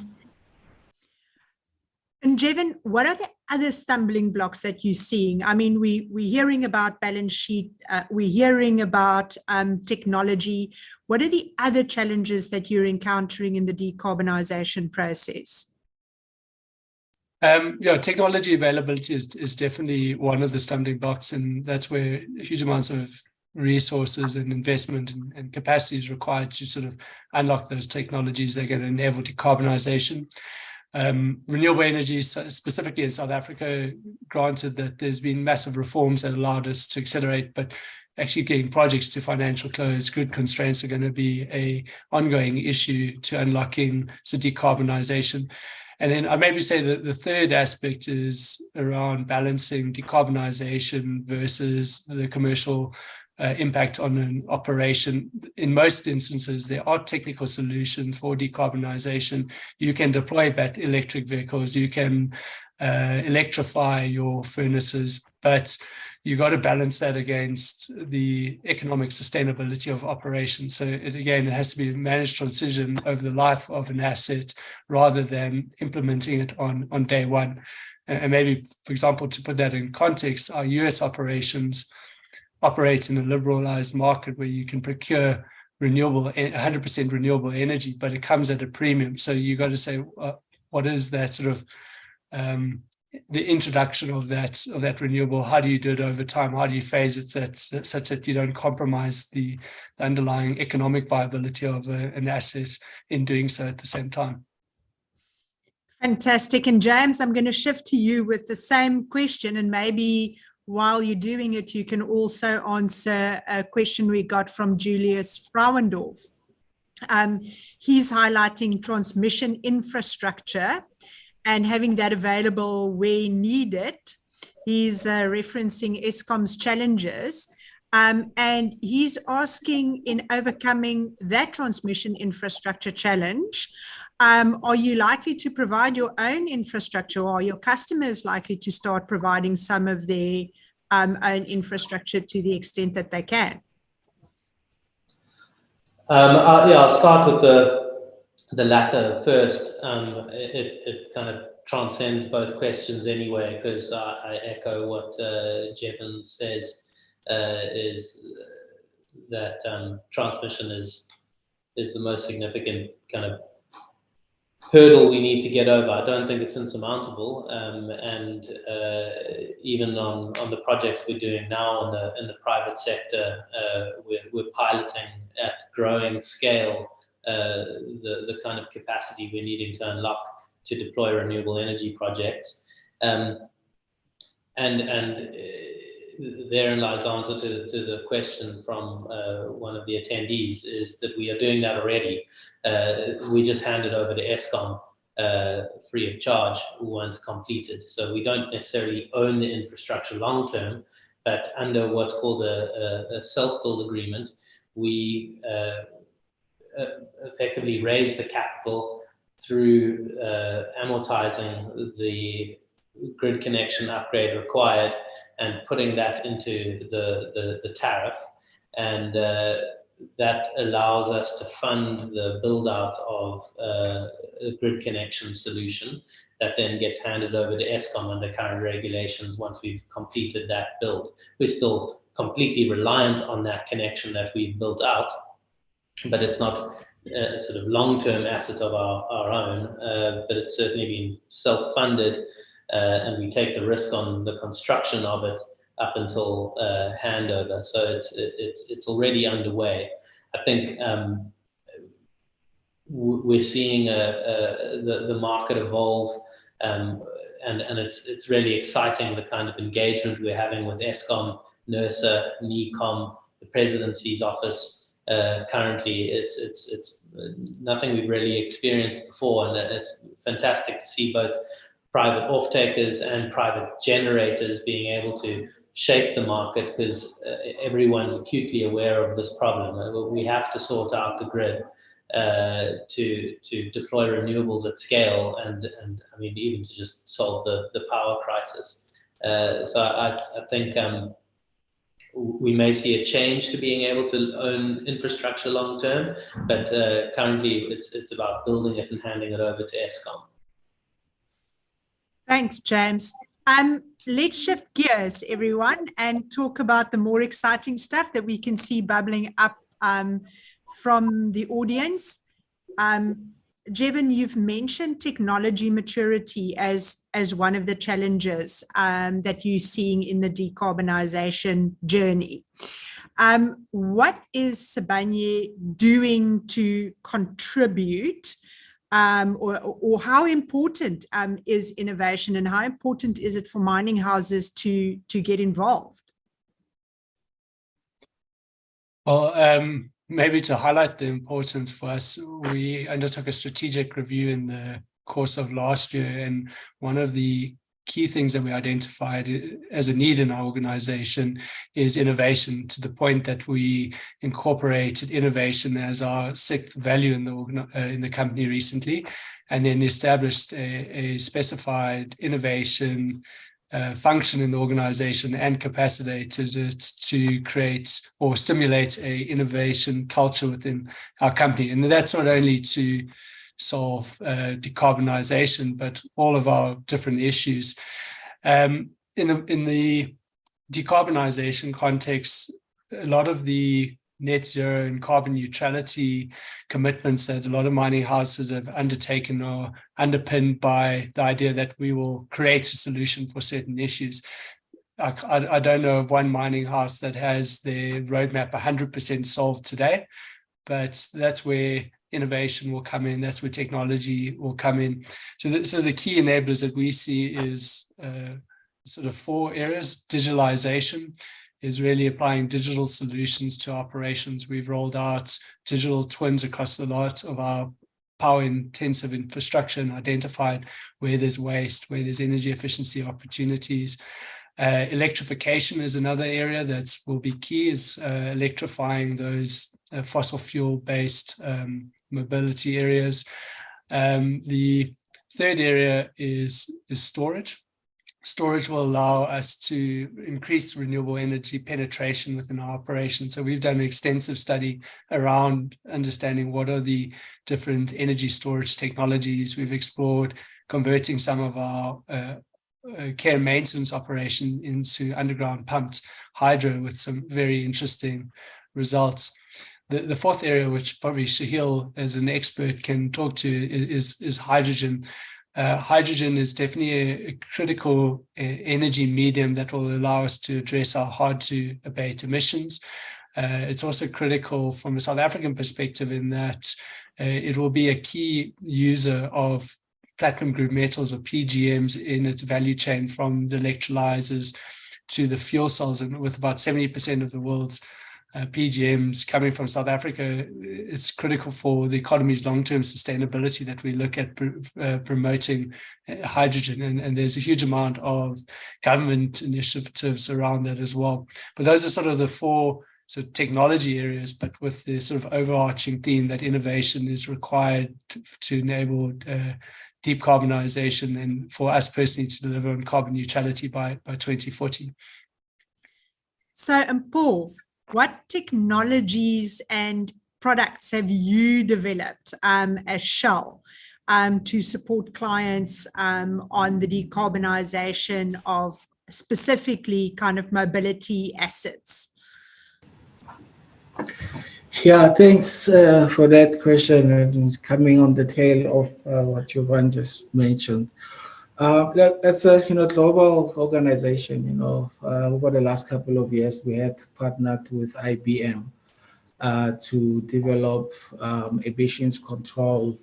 And Jevon, what are the other stumbling blocks that you're seeing? I mean, we're hearing about balance sheet, we're hearing about technology. What are the other challenges that you're encountering in the decarbonisation process? Yeah, technology availability is definitely one of the stumbling blocks, and that's where huge amounts of resources and investment and capacity is required to sort of unlock those technologies that are going to enable decarbonisation. Renewable energy, specifically in South Africa, granted that there's been massive reforms that allowed us to accelerate, but actually getting projects to financial close, grid constraints are going to be an ongoing issue to unlocking decarbonisation. And then I maybe say that the third aspect is around balancing decarbonisation versus the commercial impact on an operation. In most instances, there are technical solutions for decarbonisation. You can deploy battery electric vehicles, you can electrify your furnaces, but you got to balance that against the economic sustainability of operations. So it has to be a managed transition over the life of an asset rather than implementing it on day one. And maybe, for example, to put that in context, our US operations operate in a liberalized market where you can procure 100% renewable energy, but it comes at a premium. So you got to say, what is that sort of the introduction of that renewable? How do you do it over time? How do you phase it such that you don't compromise the underlying economic viability of an asset in doing so at the same time? Fantastic. And James, I'm going to shift to you with the same question, and maybe while you're doing it, you can also answer a question we got from Julius Frauendorf. He's highlighting transmission infrastructure and having that available where needed. He's referencing Eskom's challenges. And he's asking, in overcoming that transmission infrastructure challenge, are you likely to provide your own infrastructure, or are your customers likely to start providing some of their own infrastructure to the extent that they can? I'll start with the latter first. It kind of transcends both questions anyway, because I echo what Jevon says, is that transmission is the most significant kind of hurdle we need to get over. I don't think it's insurmountable, and even on the projects we're doing now in the private sector, we're piloting at growing scale the kind of capacity we're needing to unlock to deploy renewable energy projects, and therein lies the answer to the question from one of the attendees, is that we are doing that already. We just handed over to Eskom free of charge once completed. So we don't necessarily own the infrastructure long term, but under what's called a self-build agreement, we effectively raise the capital through amortizing the grid connection upgrade required and putting that into the tariff, and that allows us to fund the build out of a grid connection solution that then gets handed over to Eskom under current regulations once we've completed that build. We're still completely reliant on that connection that we've built out, but it's not a sort of long-term asset of our own, but it's certainly been self-funded, and we take the risk on the construction of it up until handover. So it's already underway. I think we're seeing the market evolve, and it's really exciting, the kind of engagement we're having with Eskom, NERSA, NECOM, the Presidency's office. Currently, it's nothing we've really experienced before, and it's fantastic to see both private off-takers and private generators being able to shape the market, because everyone's acutely aware of this problem. We have to sort out the grid to deploy renewables at scale, and I mean, even to just solve the power crisis. So I think we may see a change to being able to own infrastructure long term, but currently it's about building it and handing it over to Eskom. Thanks, James. Let's shift gears, everyone, and talk about the more exciting stuff that we can see bubbling up from the audience. Jevon, you've mentioned technology maturity as one of the challenges that you're seeing in the decarbonisation journey. What is Sibanye doing to contribute, or how important is innovation, and how important is it for mining houses to get involved? Well, maybe to highlight the importance for us, we undertook a strategic review in the course of last year, and one of the key things that we identified as a need in our organization is innovation, to the point that we incorporated innovation as our sixth value in the company recently, and then established a specified innovation function in the organization and capacitated it to create or stimulate a innovation culture within our company. And that's not only to solve decarbonisation, but all of our different issues. In the decarbonisation context, a lot of the net zero and carbon neutrality commitments that a lot of mining houses have undertaken are underpinned by the idea that we will create a solution for certain issues. I don't know of one mining house that has their roadmap 100% solved today, but that's where innovation will come in. That's where technology will come in. So the key enablers that we see is sort of four areas. Digitalization is really applying digital solutions to operations. We've rolled out digital twins across a lot of our power-intensive infrastructure and identified where there's waste, where there's energy efficiency opportunities. Electrification is another area that will be key, is electrifying those fossil fuel-based mobility areas. The third area is storage. Storage will allow us to increase renewable energy penetration within our operation. So we've done an extensive study around understanding what are the different energy storage technologies. We've explored converting some of our care and maintenance operation into underground pumped hydro with some very interesting results. The fourth area, which probably Shahil as an expert can talk to, is hydrogen. Hydrogen is definitely a critical energy medium that will allow us to address our hard-to-abate emissions. It's also critical from a South African perspective in that it will be a key user of platinum group metals, or PGMs, in its value chain, from the electrolyzers to the fuel cells. And with about 70% of the world's PGMs coming from South Africa, it's critical for the economy's long-term sustainability that we look at promoting hydrogen. And there's a huge amount of government initiatives around that as well. But those are sort of the four sort of technology areas, but with the sort of overarching theme that innovation is required to enable decarbonisation, and for us personally to deliver on carbon neutrality by 2040. So, Mpho, what technologies and products have you developed as Shell to support clients on the decarbonisation of specifically kind of mobility assets? Yeah, thanks for that question, and coming on the tail of what Jevon just mentioned. That's a global organization. Over the last couple of years, we had partnered with IBM to develop emissions control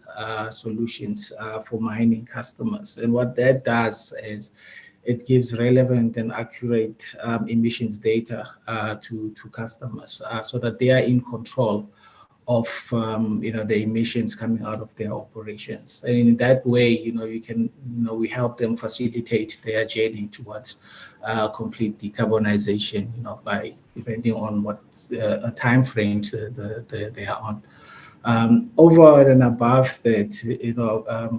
solutions for mining customers. And what that does is it gives relevant and accurate emissions data to customers so that they are in control of the emissions coming out of their operations. And in that way, we help them facilitate their journey towards complete decarbonization, by depending on what time frames they are on. Over and above that,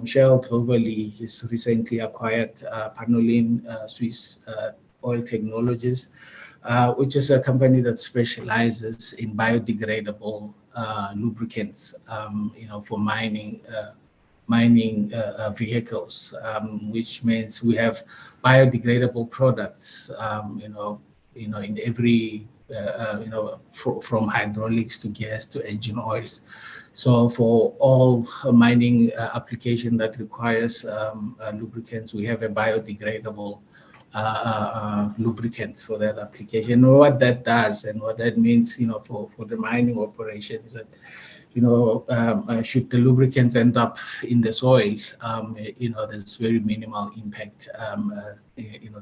Shell globally has recently acquired Panolin Swiss Oil Technologies, which is a company that specializes in biodegradable lubricants, for mining mining vehicles, which means we have biodegradable products, in every, from hydraulics to gas to engine oils. So for all mining application that requires lubricants, we have a biodegradable lubricant for that application. And what that does and what that means, for the mining operation is that, should the lubricants end up in the soil, there's very minimal impact,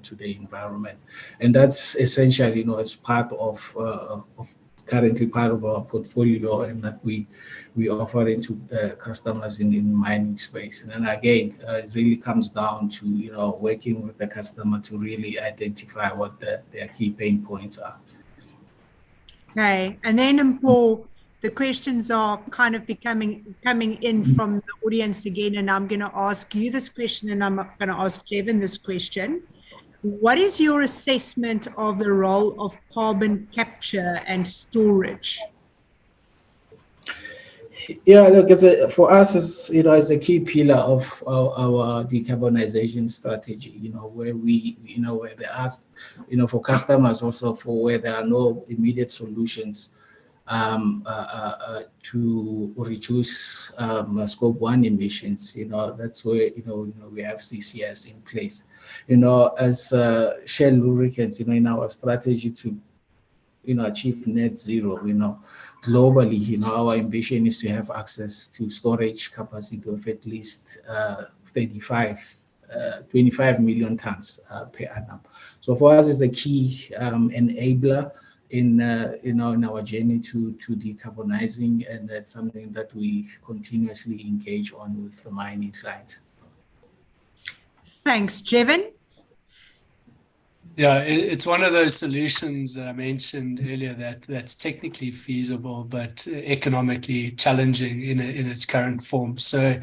to the environment. And that's essentially, as part of currently part of our portfolio, and that we offer it to customers in the mining space. And then again, it really comes down to, working with the customer to really identify what their key pain points are. Okay, and then Mpho, the questions are kind of coming in from the audience again, and I'm going to ask you this question, and I'm going to ask Jevon this question. What is your assessment of the role of carbon capture and storage? Yeah, look, for us, it's a key pillar of our decarbonization strategy, where where there are, for customers also, for where there are no immediate solutions to reduce scope 1 emissions, that's where, we have CCS in place. As Shell Lubricants, in our strategy to, achieve net zero, globally, our ambition is to have access to storage capacity of at least 25 million tons per annum. So for us, it's a key enabler in our journey to decarbonizing, and that's something that we continuously engage on with the mining clients. Thanks, Jevon. Yeah, it's one of those solutions that I mentioned earlier that's technically feasible, but economically challenging in its current form. So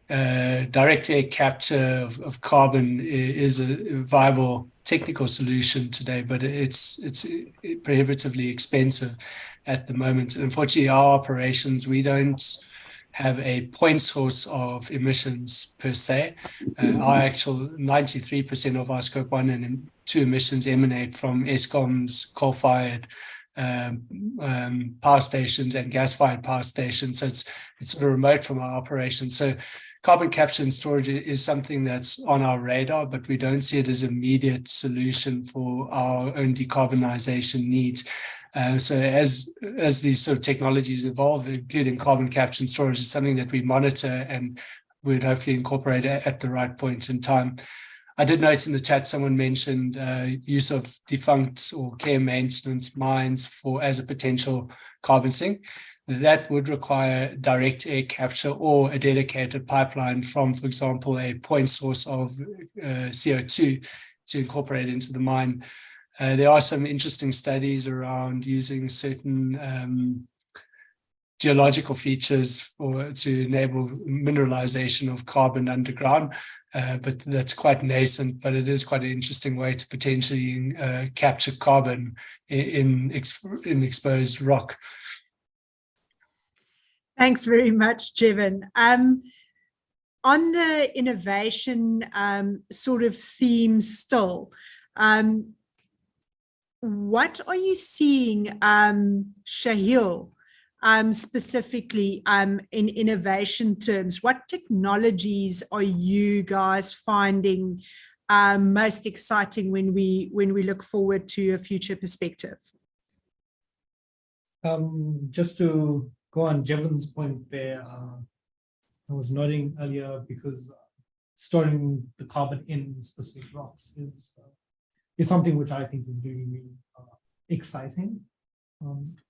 direct air capture of carbon is a viable technical solution today, but it's prohibitively expensive at the moment. Unfortunately, our operations, we don't have a point source of emissions per se. Our actual 93% of our scope 1 and 2 emissions emanate from Eskom's coal-fired power stations and gas-fired power stations. So it's sort of remote from our operations. So carbon capture and storage is something that's on our radar, but we don't see it as an immediate solution for our own decarbonization needs. So as these sort of technologies evolve, including carbon capture and storage, is something that we monitor and would hopefully incorporate at the right point in time. I did note in the chat someone mentioned use of defunct or care maintenance mines as a potential carbon sink. That would require direct air capture or a dedicated pipeline from, for example, a point source of CO2 to incorporate into the mine. There are some interesting studies around using certain geological features to enable mineralization of carbon underground, but that's quite nascent, but it is quite an interesting way to potentially capture carbon in exposed rock. Thanks very much, Jevon. On the innovation sort of theme still, what are you seeing, Shahil, specifically in innovation terms? What technologies are you guys finding most exciting when we look forward to a future perspective? Just to go on Jevon's point there, I was nodding earlier because storing the carbon in specific rocks is something which I think is really, really exciting,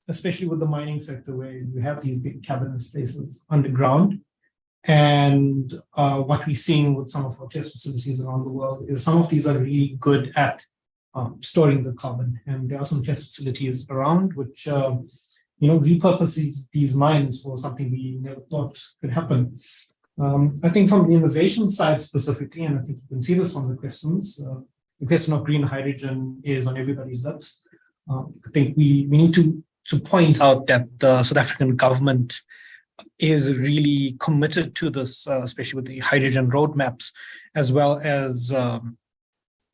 especially with the mining sector where you have these big cavern spaces underground. And what we're seeing with some of our test facilities around the world is some of these are really good at storing the carbon. And there are some test facilities around which repurpose these mines for something we never thought could happen. I think from the innovation side specifically, and I think you can see this from the questions, the question of green hydrogen is on everybody's lips. I think we need to point out that the South African government is really committed to this, especially with the hydrogen roadmaps, as well as a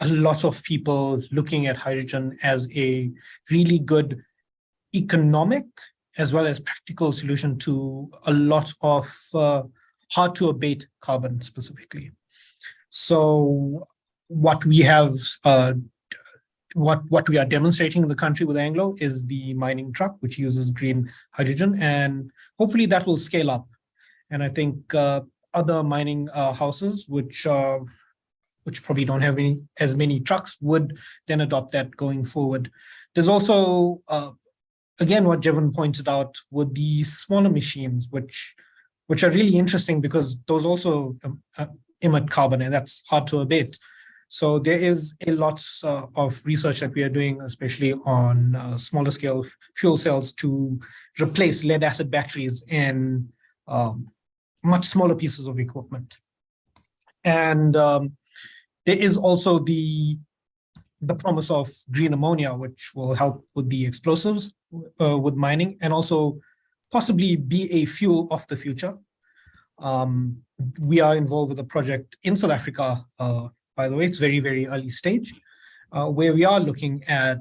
lot of people looking at hydrogen as a really good economic as well as practical solution to a lot of hard to abate carbon specifically. So what we have, what we are demonstrating in the country with Anglo is the mining truck, which uses green hydrogen, and hopefully that will scale up. And I think other mining houses, which probably don't have as many trucks, would then adopt that going forward. There's also, again, what Jevon pointed out with the smaller machines, which are really interesting because those also emit carbon, and that's hard to abate. So there is a lot of research that we are doing, especially on smaller scale fuel cells to replace lead acid batteries in much smaller pieces of equipment. And there is also the promise of green ammonia, which will help with the explosives with mining, and also possibly be a fuel of the future. We are involved with a project in South Africa, by the way, it's very, very early stage, where we are looking at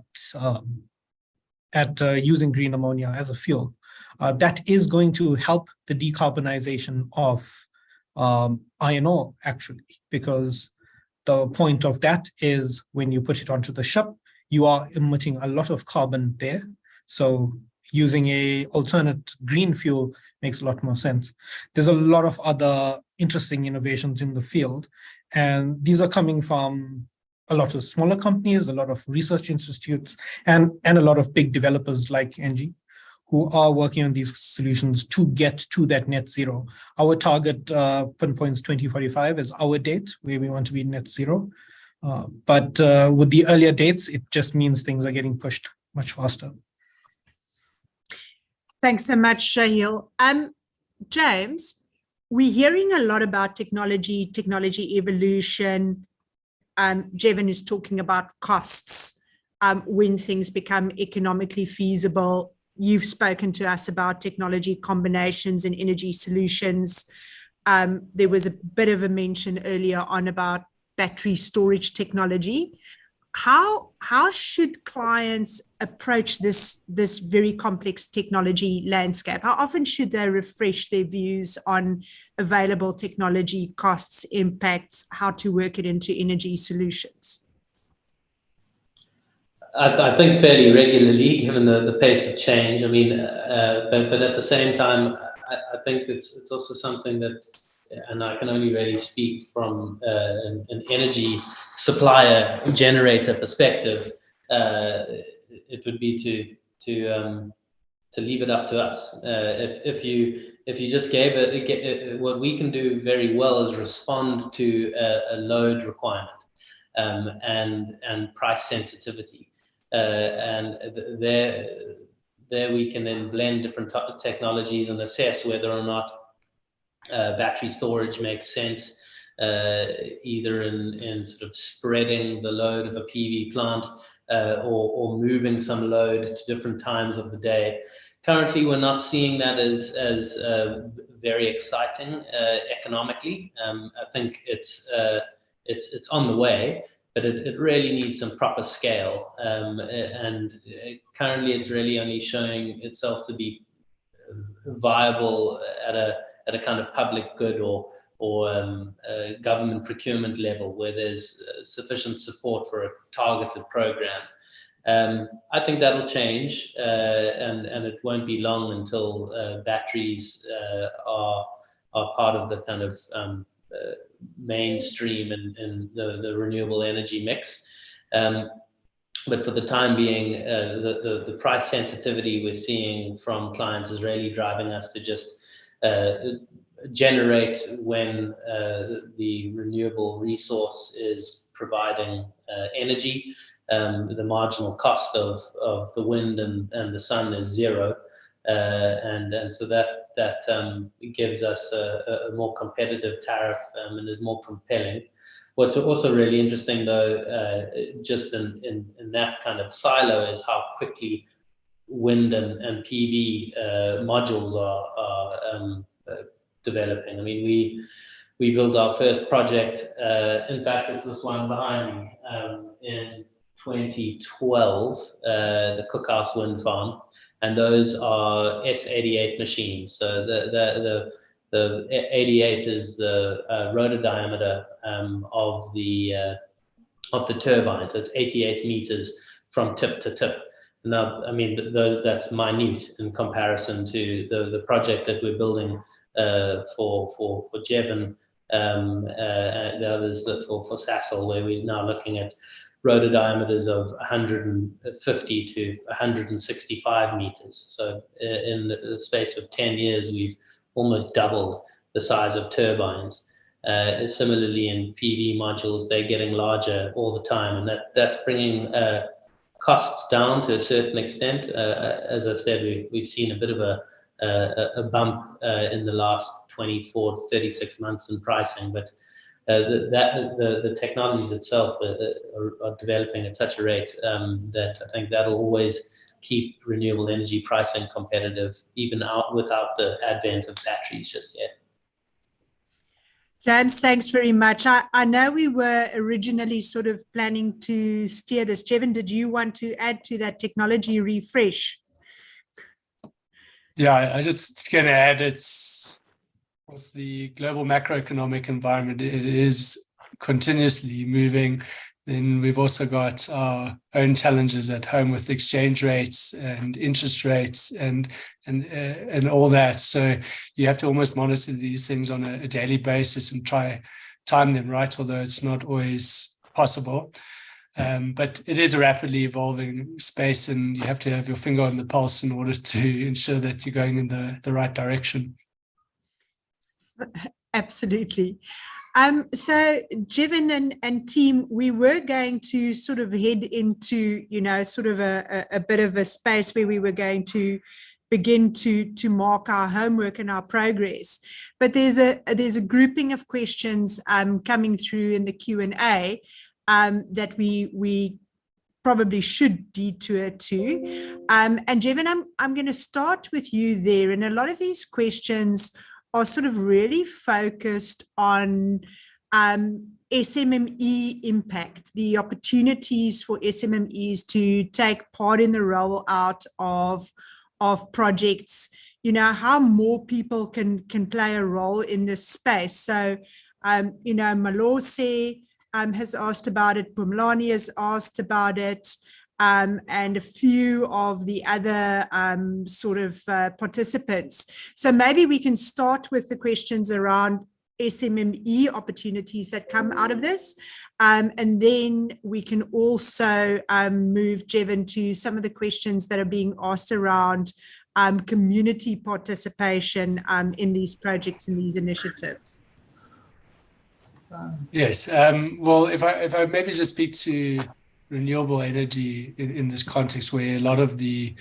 using green ammonia as a fuel. That is going to help the decarbonization of iron ore, actually, because the point of that is when you put it onto the ship, you are emitting a lot of carbon there. So using a alternate green fuel makes a lot more sense. There's a lot of other interesting innovations in the field, and these are coming from a lot of smaller companies, a lot of research institutes, and a lot of big developers like Engie, who are working on these solutions to get to that net zero. Our target pinpoints 2045 as our date where we want to be net zero. But with the earlier dates, it just means things are getting pushed much faster. Thanks so much, Shahil. James, we're hearing a lot about technology evolution. Jevon is talking about costs when things become economically feasible. You've spoken to us about technology combinations and energy solutions. There was a bit of a mention earlier on about battery storage technology. How should clients approach this very complex technology landscape? How often should they refresh their views on available technology, costs, impacts, how to work it into energy solutions? I think fairly regularly, given the pace of change. I mean, but at the same time, I think it's also something that, and I can only really speak from an energy supplier generator perspective. It would be to leave it up to us. If you just gave it, what we can do very well is respond to a load requirement and price sensitivity. And there we can then blend different technologies and assess whether or not battery storage makes sense, either in sort of spreading the load of a PV plant or moving some load to different times of the day. Currently, we're not seeing that as very exciting economically. I think it's on the way, but it really needs some proper scale. And currently, it's really only showing itself to be viable at a kind of public good or government procurement level where there's sufficient support for a targeted program. I think that'll change, and it won't be long until batteries are part of the kind of mainstream in the renewable energy mix. But for the time being, the price sensitivity we're seeing from clients is really driving us to just generate when the renewable resource is providing energy. The marginal cost of the wind and the sun is zero, and so that gives us a more competitive tariff and is more compelling. What's also really interesting, though, just in that kind of silo, is how quickly wind and PV modules are developing. I mean, we built our first project. In fact, it's this one behind me, in 2012, the Cookhouse Wind Farm, and those are S88 machines. So the 88 is the rotor diameter of the turbine. So it's 88 meters from tip to tip. Now, I mean, that's minute in comparison to the project that we're building for Jevon, the others that for Sahil, where we're now looking at rotor diameters of 150 to 165 meters. So in the space of 10 years, we've almost doubled the size of turbines. Similarly, in PV modules, they're getting larger all the time, and that's bringing costs down to a certain extent. As I said, we've seen a bit of a bump in the last 24 to 36 months in pricing, but the technologies itself are developing at such a rate that I think that'll always keep renewable energy pricing competitive, even without the advent of batteries just yet. James, thanks very much. I know we were originally sort of planning to steer this. Jevon, did you want to add to that technology refresh? Yeah, I just going to add, it's with the global macroeconomic environment, it is continuously moving. Then we've also got our own challenges at home with exchange rates and interest rates and all that. So you have to almost monitor these things on a daily basis and try time them right, although it's not always possible. But it is a rapidly evolving space, and you have to have your finger on the pulse in order to ensure that you're going in the right direction. Absolutely. So Jevon and team, we were going to sort of head into, sort of a bit of a space where we were going to begin to mark our homework and our progress. But there's a grouping of questions coming through in the Q&A that we probably should detour to. And Jevon, I'm going to start with you there. And a lot of these questions are sort of really focused on SMME impact, the opportunities for SMMEs to take part in the rollout of projects, how more people can play a role in this space. So, Malose has asked about it, Bumlani has asked about it, and a few of the other sort of participants. So maybe we can start with the questions around SMME opportunities that come out of this. And then we can also move, Jevon, to some of the questions that are being asked around community participation in these projects and these initiatives. Yes. Well, if I maybe just speak to renewable energy in this context, where a lot of the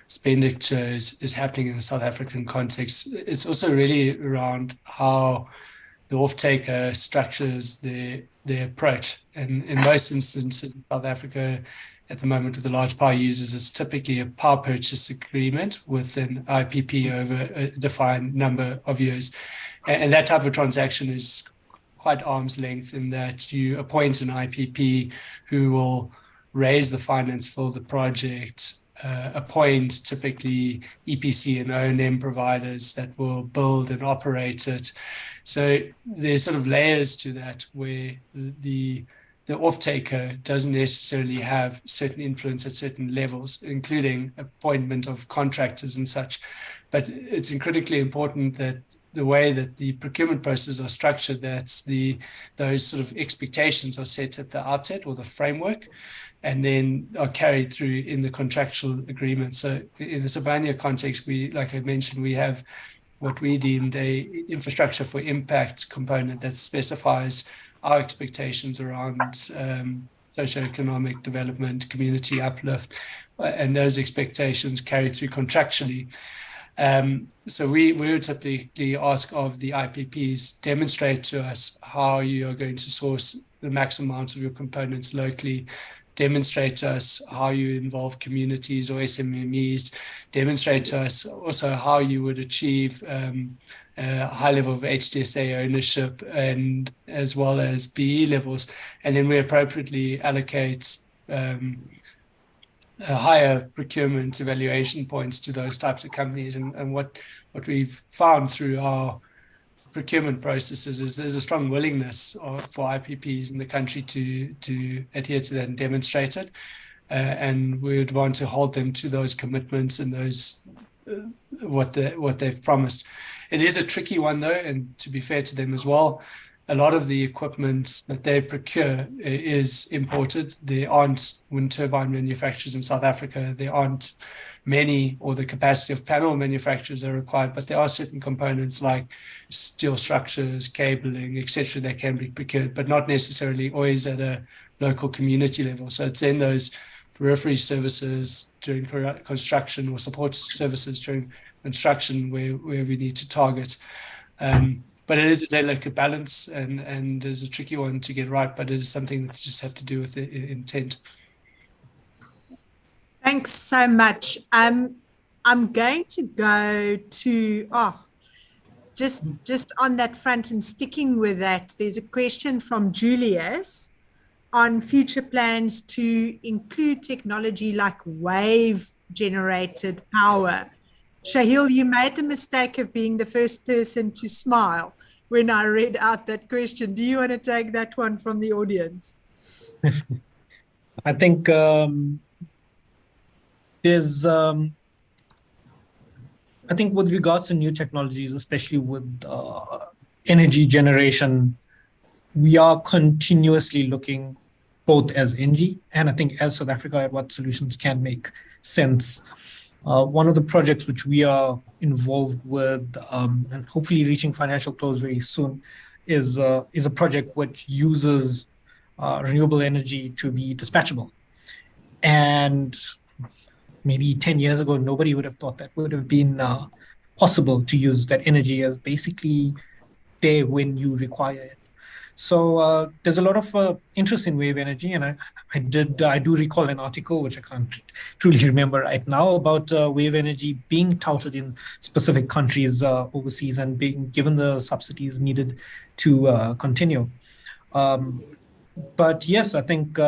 expenditure is happening in the South African context, it's also really around how the off-taker structures their approach. And in most instances in South Africa at the moment with the large power users, it's typically a power purchase agreement with an IPP over a defined number of years. And that type of transaction is quite arm's length in that you appoint an IPP who will raise the finance for the project, appoint typically EPC and O&M providers that will build and operate it. So there's sort of layers to that where the off-taker doesn't necessarily have certain influence at certain levels, including appointment of contractors and such. But it's critically important that the way that the procurement processes are structured, that's those sort of expectations are set at the outset, or the framework, and then are carried through in the contractual agreement. So in the Sibanye context, like I mentioned, we have what we deemed a infrastructure for impact component that specifies our expectations around socioeconomic development, community uplift, and those expectations carry through contractually. So we would typically ask of the IPPs, demonstrate to us how you are going to source the maximum amount of your components locally, demonstrate to us how you involve communities or SMMEs, demonstrate to us also how you would achieve a high level of HDSA ownership and as well as BE levels, and then we appropriately allocate higher procurement evaluation points to those types of companies. And what we've found through our procurement processes is there's a strong willingness for IPPs in the country to adhere to that and demonstrate it. And we would want to hold them to those commitments and those what they've promised. It is a tricky one though, and to be fair to them as well, a lot of the equipment that they procure is imported. There aren't wind turbine manufacturers in South Africa. There aren't many, or the capacity of panel manufacturers are required, but there are certain components like steel structures, cabling, etc. that can be procured, but not necessarily always at a local community level. So it's in those periphery services during construction or support services during construction where we need to target. But it is a delicate balance and is a tricky one to get right, but it is something that you just have to do with the intent. Thanks so much. I'm going to go to, just on that front and sticking with that, there's a question from Julius on future plans to include technology like wave-generated power. Shahil, you made the mistake of being the first person to smile when I read out that question. Do you want to take that one from the audience? I think there's, I think with regards to new technologies, especially with energy generation, we are continuously looking both as Engie and I think as South Africa at what solutions can make sense. One of the projects which we are involved with and hopefully reaching financial close very soon is a project which uses renewable energy to be dispatchable. And maybe 10 years ago, nobody would have thought that would have been possible to use that energy as basically there when you require it. So there's a lot of interest in wave energy, and I do recall an article, which I can't truly remember right now, about wave energy being touted in specific countries overseas and being given the subsidies needed to continue. But yes, I think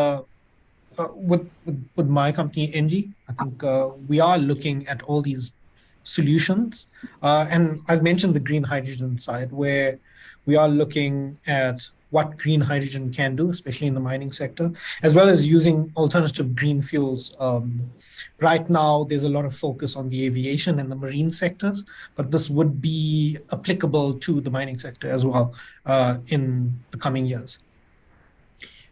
with my company Engie, I think we are looking at all these solutions, and I've mentioned the green hydrogen side, where we are looking at what green hydrogen can do, especially in the mining sector, as well as using alternative green fuels. Right now, there's a lot of focus on the aviation and the marine sectors, but this would be applicable to the mining sector as well in the coming years.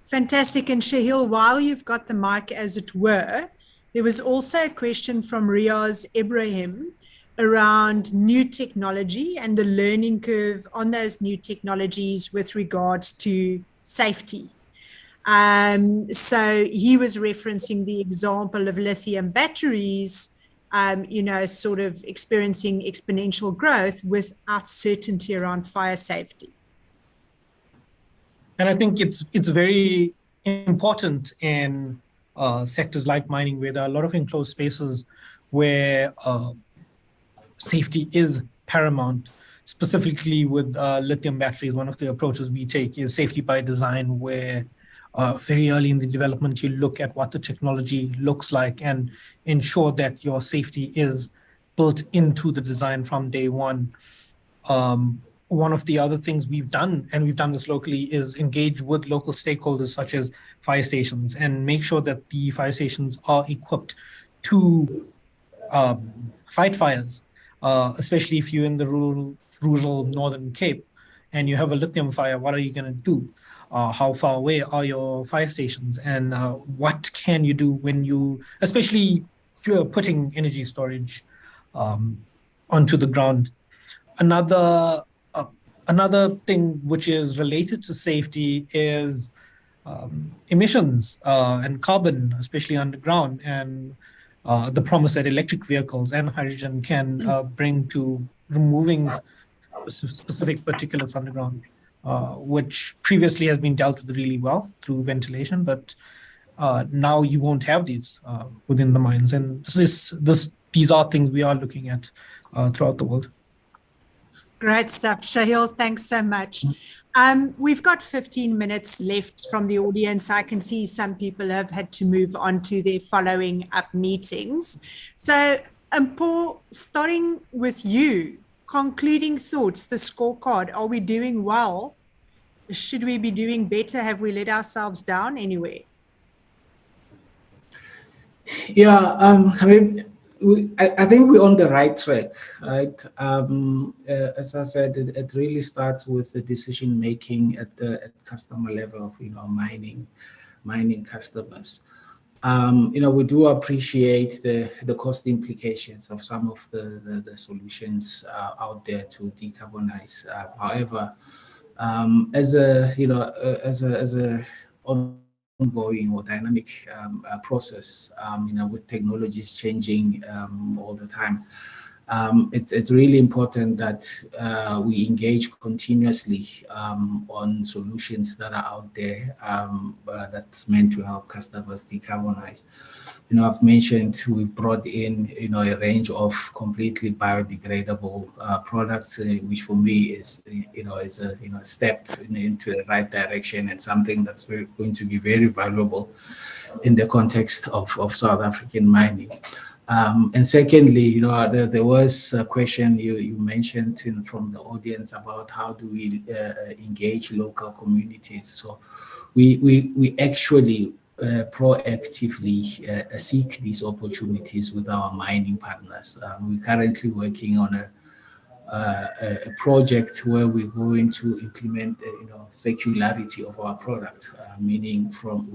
Fantastic. And Shahil, while you've got the mic, as it were, there was also a question from Riaz Ibrahim around new technology and the learning curve on those new technologies with regards to safety. So he was referencing the example of lithium batteries, sort of experiencing exponential growth without certainty around fire safety. And I think it's very important in sectors like mining, where there are a lot of enclosed spaces where safety is paramount. Specifically with lithium batteries, one of the approaches we take is safety by design, where very early in the development, you look at what the technology looks like and ensure that your safety is built into the design from day one. One of the other things we've done, and we've done this locally, is engage with local stakeholders such as fire stations and make sure that the fire stations are equipped to fight fires, especially if you're in the rural Northern Cape and you have a lithium fire. What are you going to do? How far away are your fire stations? And what can you do when especially if you're putting energy storage onto the ground? Another thing which is related to safety is emissions and carbon, especially underground, and the promise that electric vehicles and hydrogen can bring to removing specific particulates underground, which previously has been dealt with really well through ventilation. But now you won't have these within the mines. And these are things we are looking at throughout the world. Great stuff. Shahil, thanks so much. We've got 15 minutes left from the audience. I can see some people have had to move on to their following up meetings. So, Mpho, starting with you, concluding thoughts, the scorecard, are we doing well? Should we be doing better? Have we let ourselves down anywhere? Yeah, I mean, I think we're on the right track, right? As I said, it really starts with the decision making at the customer level of mining customers. We do appreciate the cost implications of some of the solutions out there to decarbonize. However, as a ongoing or dynamic process, with technologies changing all the time, it's really important that we engage continuously on solutions that are out there that's meant to help customers decarbonize. I've mentioned we brought in, a range of completely biodegradable products, which for me is a step into the right direction and something that's going to be very valuable in the context of South African mining. And secondly, there was a question you mentioned from the audience about how do we engage local communities. So we actually proactively seek these opportunities with our mining partners. We're currently working on a project where we're going to implement, circularity of our product, meaning from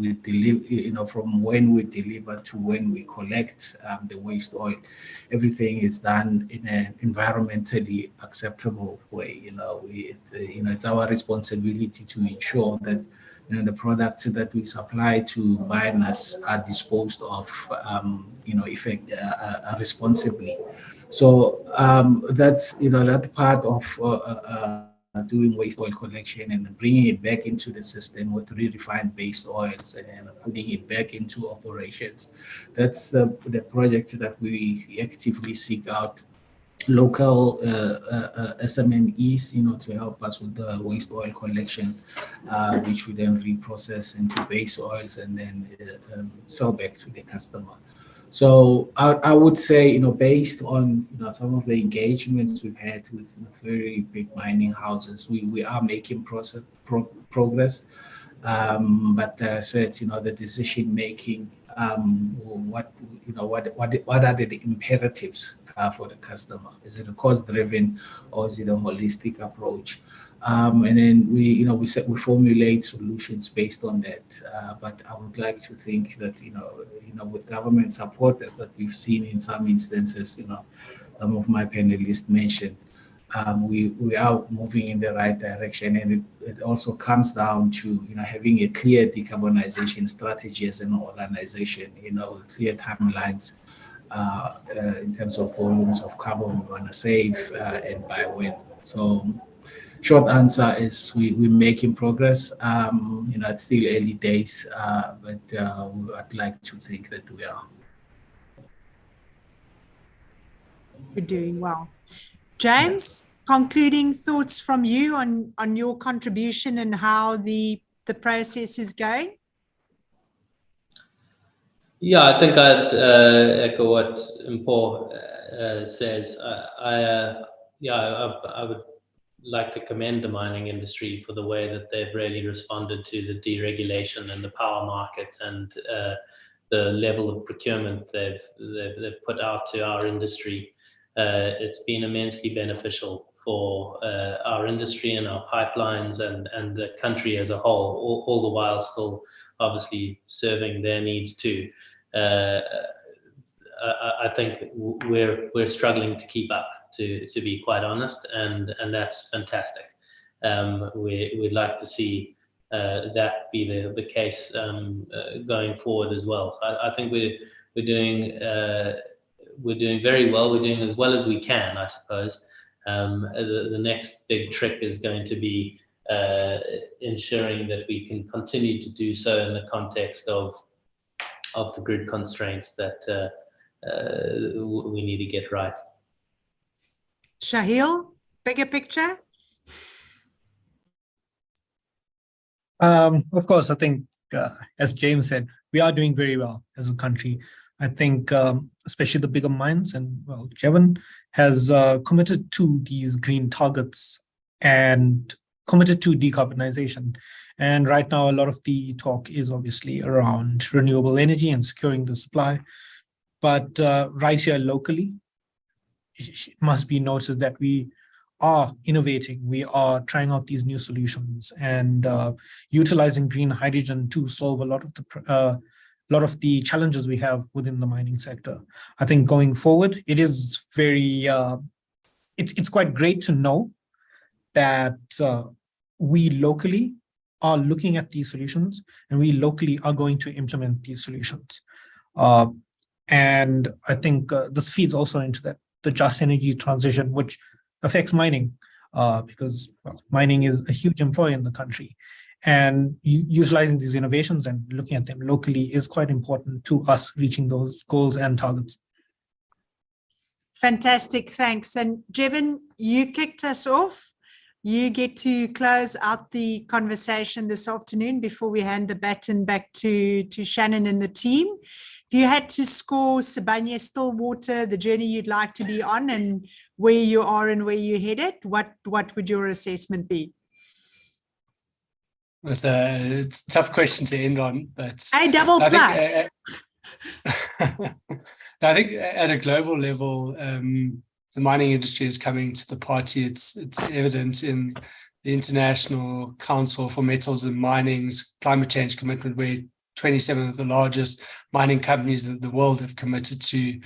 when we deliver to when we collect the waste oil, everything is done in an environmentally acceptable way. It's our responsibility to ensure that the products that we supply to miners are disposed of, responsibly. So that's that part of doing waste oil collection and bringing it back into the system with re-refined base oils and putting it back into operations. That's the project that we actively seek out local SMMEs, to help us with the waste oil collection, which we then reprocess into base oils and then sell back to the customer. So I would say, based on some of the engagements we've had with very big mining houses, we are making progress. But as I said, the decision making, what are the imperatives for the customer? Is it a cost driven or is it a holistic approach? And then we formulate solutions based on that. But I would like to think that with government support that we've seen in some instances, some of my panelists mentioned, we are moving in the right direction, and it also comes down to having a clear decarbonization strategy as an organization, with clear timelines in terms of volumes of carbon we want to save and by when. So short answer is we're making progress. It's still early days, but I'd like to think that we are. We're doing well. James, concluding thoughts from you on your contribution and how the process is going? Yeah, I think I'd echo what Mpho says. I would like to commend the mining industry for the way that they've really responded to the deregulation and the power market and the level of procurement they've put out to our industry. It's been immensely beneficial for our industry and our pipelines and the country as a whole, all the while still obviously serving their needs too. I think we're struggling to keep up, to be quite honest, and that's fantastic. We'd like to see that be the case going forward as well. So I think we're doing very well. We're doing as well as we can, I suppose. The next big trick is going to be ensuring that we can continue to do so in the context of the grid constraints that we need to get right. Shahil, bigger picture? Of course, I think, as James said, we are doing very well as a country. I think, especially the bigger mines, and well, Jevon has committed to these green targets and committed to decarbonization. And right now, a lot of the talk is obviously around renewable energy and securing the supply. But right here locally, it must be noted that we are innovating. We are trying out these new solutions and utilizing green hydrogen to solve a lot of the challenges we have within the mining sector. I think going forward, it is very, it's quite great to know that we locally are looking at these solutions and we locally are going to implement these solutions. And I think this feeds also into that, the just energy transition, which affects mining, because well, mining is a huge employer in the country. And utilizing these innovations and looking at them locally is quite important to us reaching those goals and targets. Fantastic, thanks. And Jevon, you kicked us off. You get to close out the conversation this afternoon before we hand the baton back to Shannon and the team. If you had to score Sibanye-Stillwater, the journey you'd like to be on and where you are and where you're headed, what would your assessment be? It's a tough question to end on, but I double I think at a global level, the mining industry is coming to the party. It's evident in the International Council for Metals and Mining's climate change commitment, where 27 of the largest mining companies in the world have committed to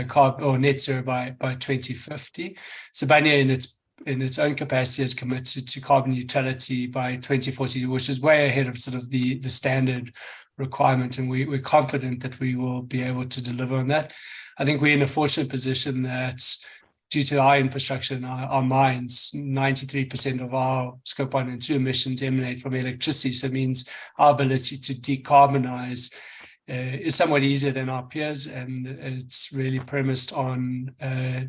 carbon or net zero by 2050. Sibanye in its own capacity has committed to carbon neutrality by 2040, which is way ahead of sort of the standard requirement, and we're confident that we will be able to deliver on that. I think we're in a fortunate position that due to our infrastructure and our mines, 93% of our Scope 1 and 2 emissions emanate from electricity. So it means our ability to decarbonize is somewhat easier than our peers, and it's really premised on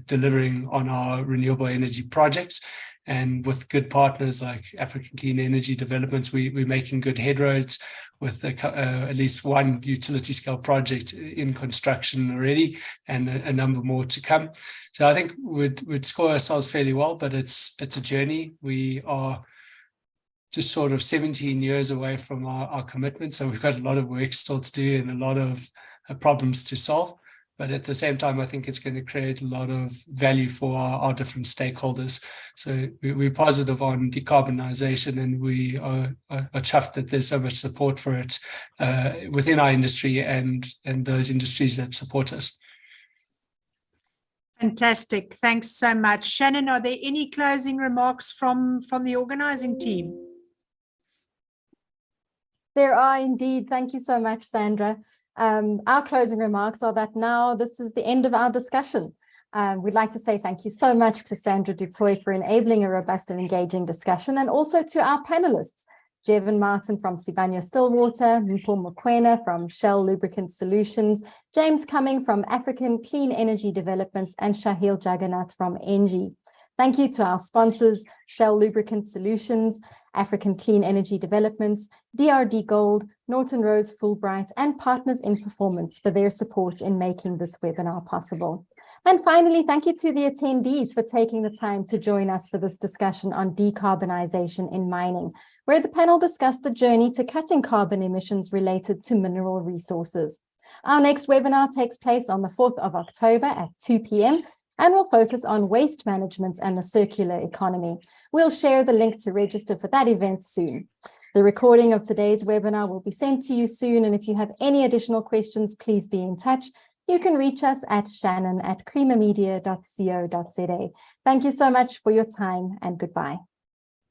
delivering on our renewable energy projects. And with good partners like African Clean Energy Developments, we're making good headroads with at least one utility scale project in construction already and a number more to come. So I think we'd score ourselves fairly well, but it's a journey. We are just sort of 17 years away from our commitment. So we've got a lot of work still to do and a lot of problems to solve. But at the same time, I think it's going to create a lot of value for our different stakeholders. So we're positive on decarbonisation, and we are chuffed that there's so much support for it within our industry and those industries that support us. Fantastic. Thanks so much. Shannon, are there any closing remarks from the organising team? There are indeed. Thank you so much, Sandra. Our closing remarks are that now this is the end of our discussion. We'd like to say thank you so much to Sandra du Toit for enabling a robust and engaging discussion, and also to our panelists, Jevon Martin from Sibanye-Stillwater, Mpho Mokwena from Shell Lubricant Solutions, James Cumming from African Clean Energy Developments, and Shahil Juggernath from Engie. Thank you to our sponsors, Shell Lubricant Solutions, African Clean Energy Developments, DRD Gold, Norton Rose Fulbright, and Partners in Performance for their support in making this webinar possible. And finally, thank you to the attendees for taking the time to join us for this discussion on decarbonisation in mining, where the panel discussed the journey to cutting carbon emissions related to mineral resources. Our next webinar takes place on the 4th of October at 2 p.m. and will focus on waste management and the circular economy. We'll share the link to register for that event soon. The recording of today's webinar will be sent to you soon, and if you have any additional questions, please be in touch. You can reach us at shannon@creamermedia.co.za. Thank you so much for your time, and goodbye.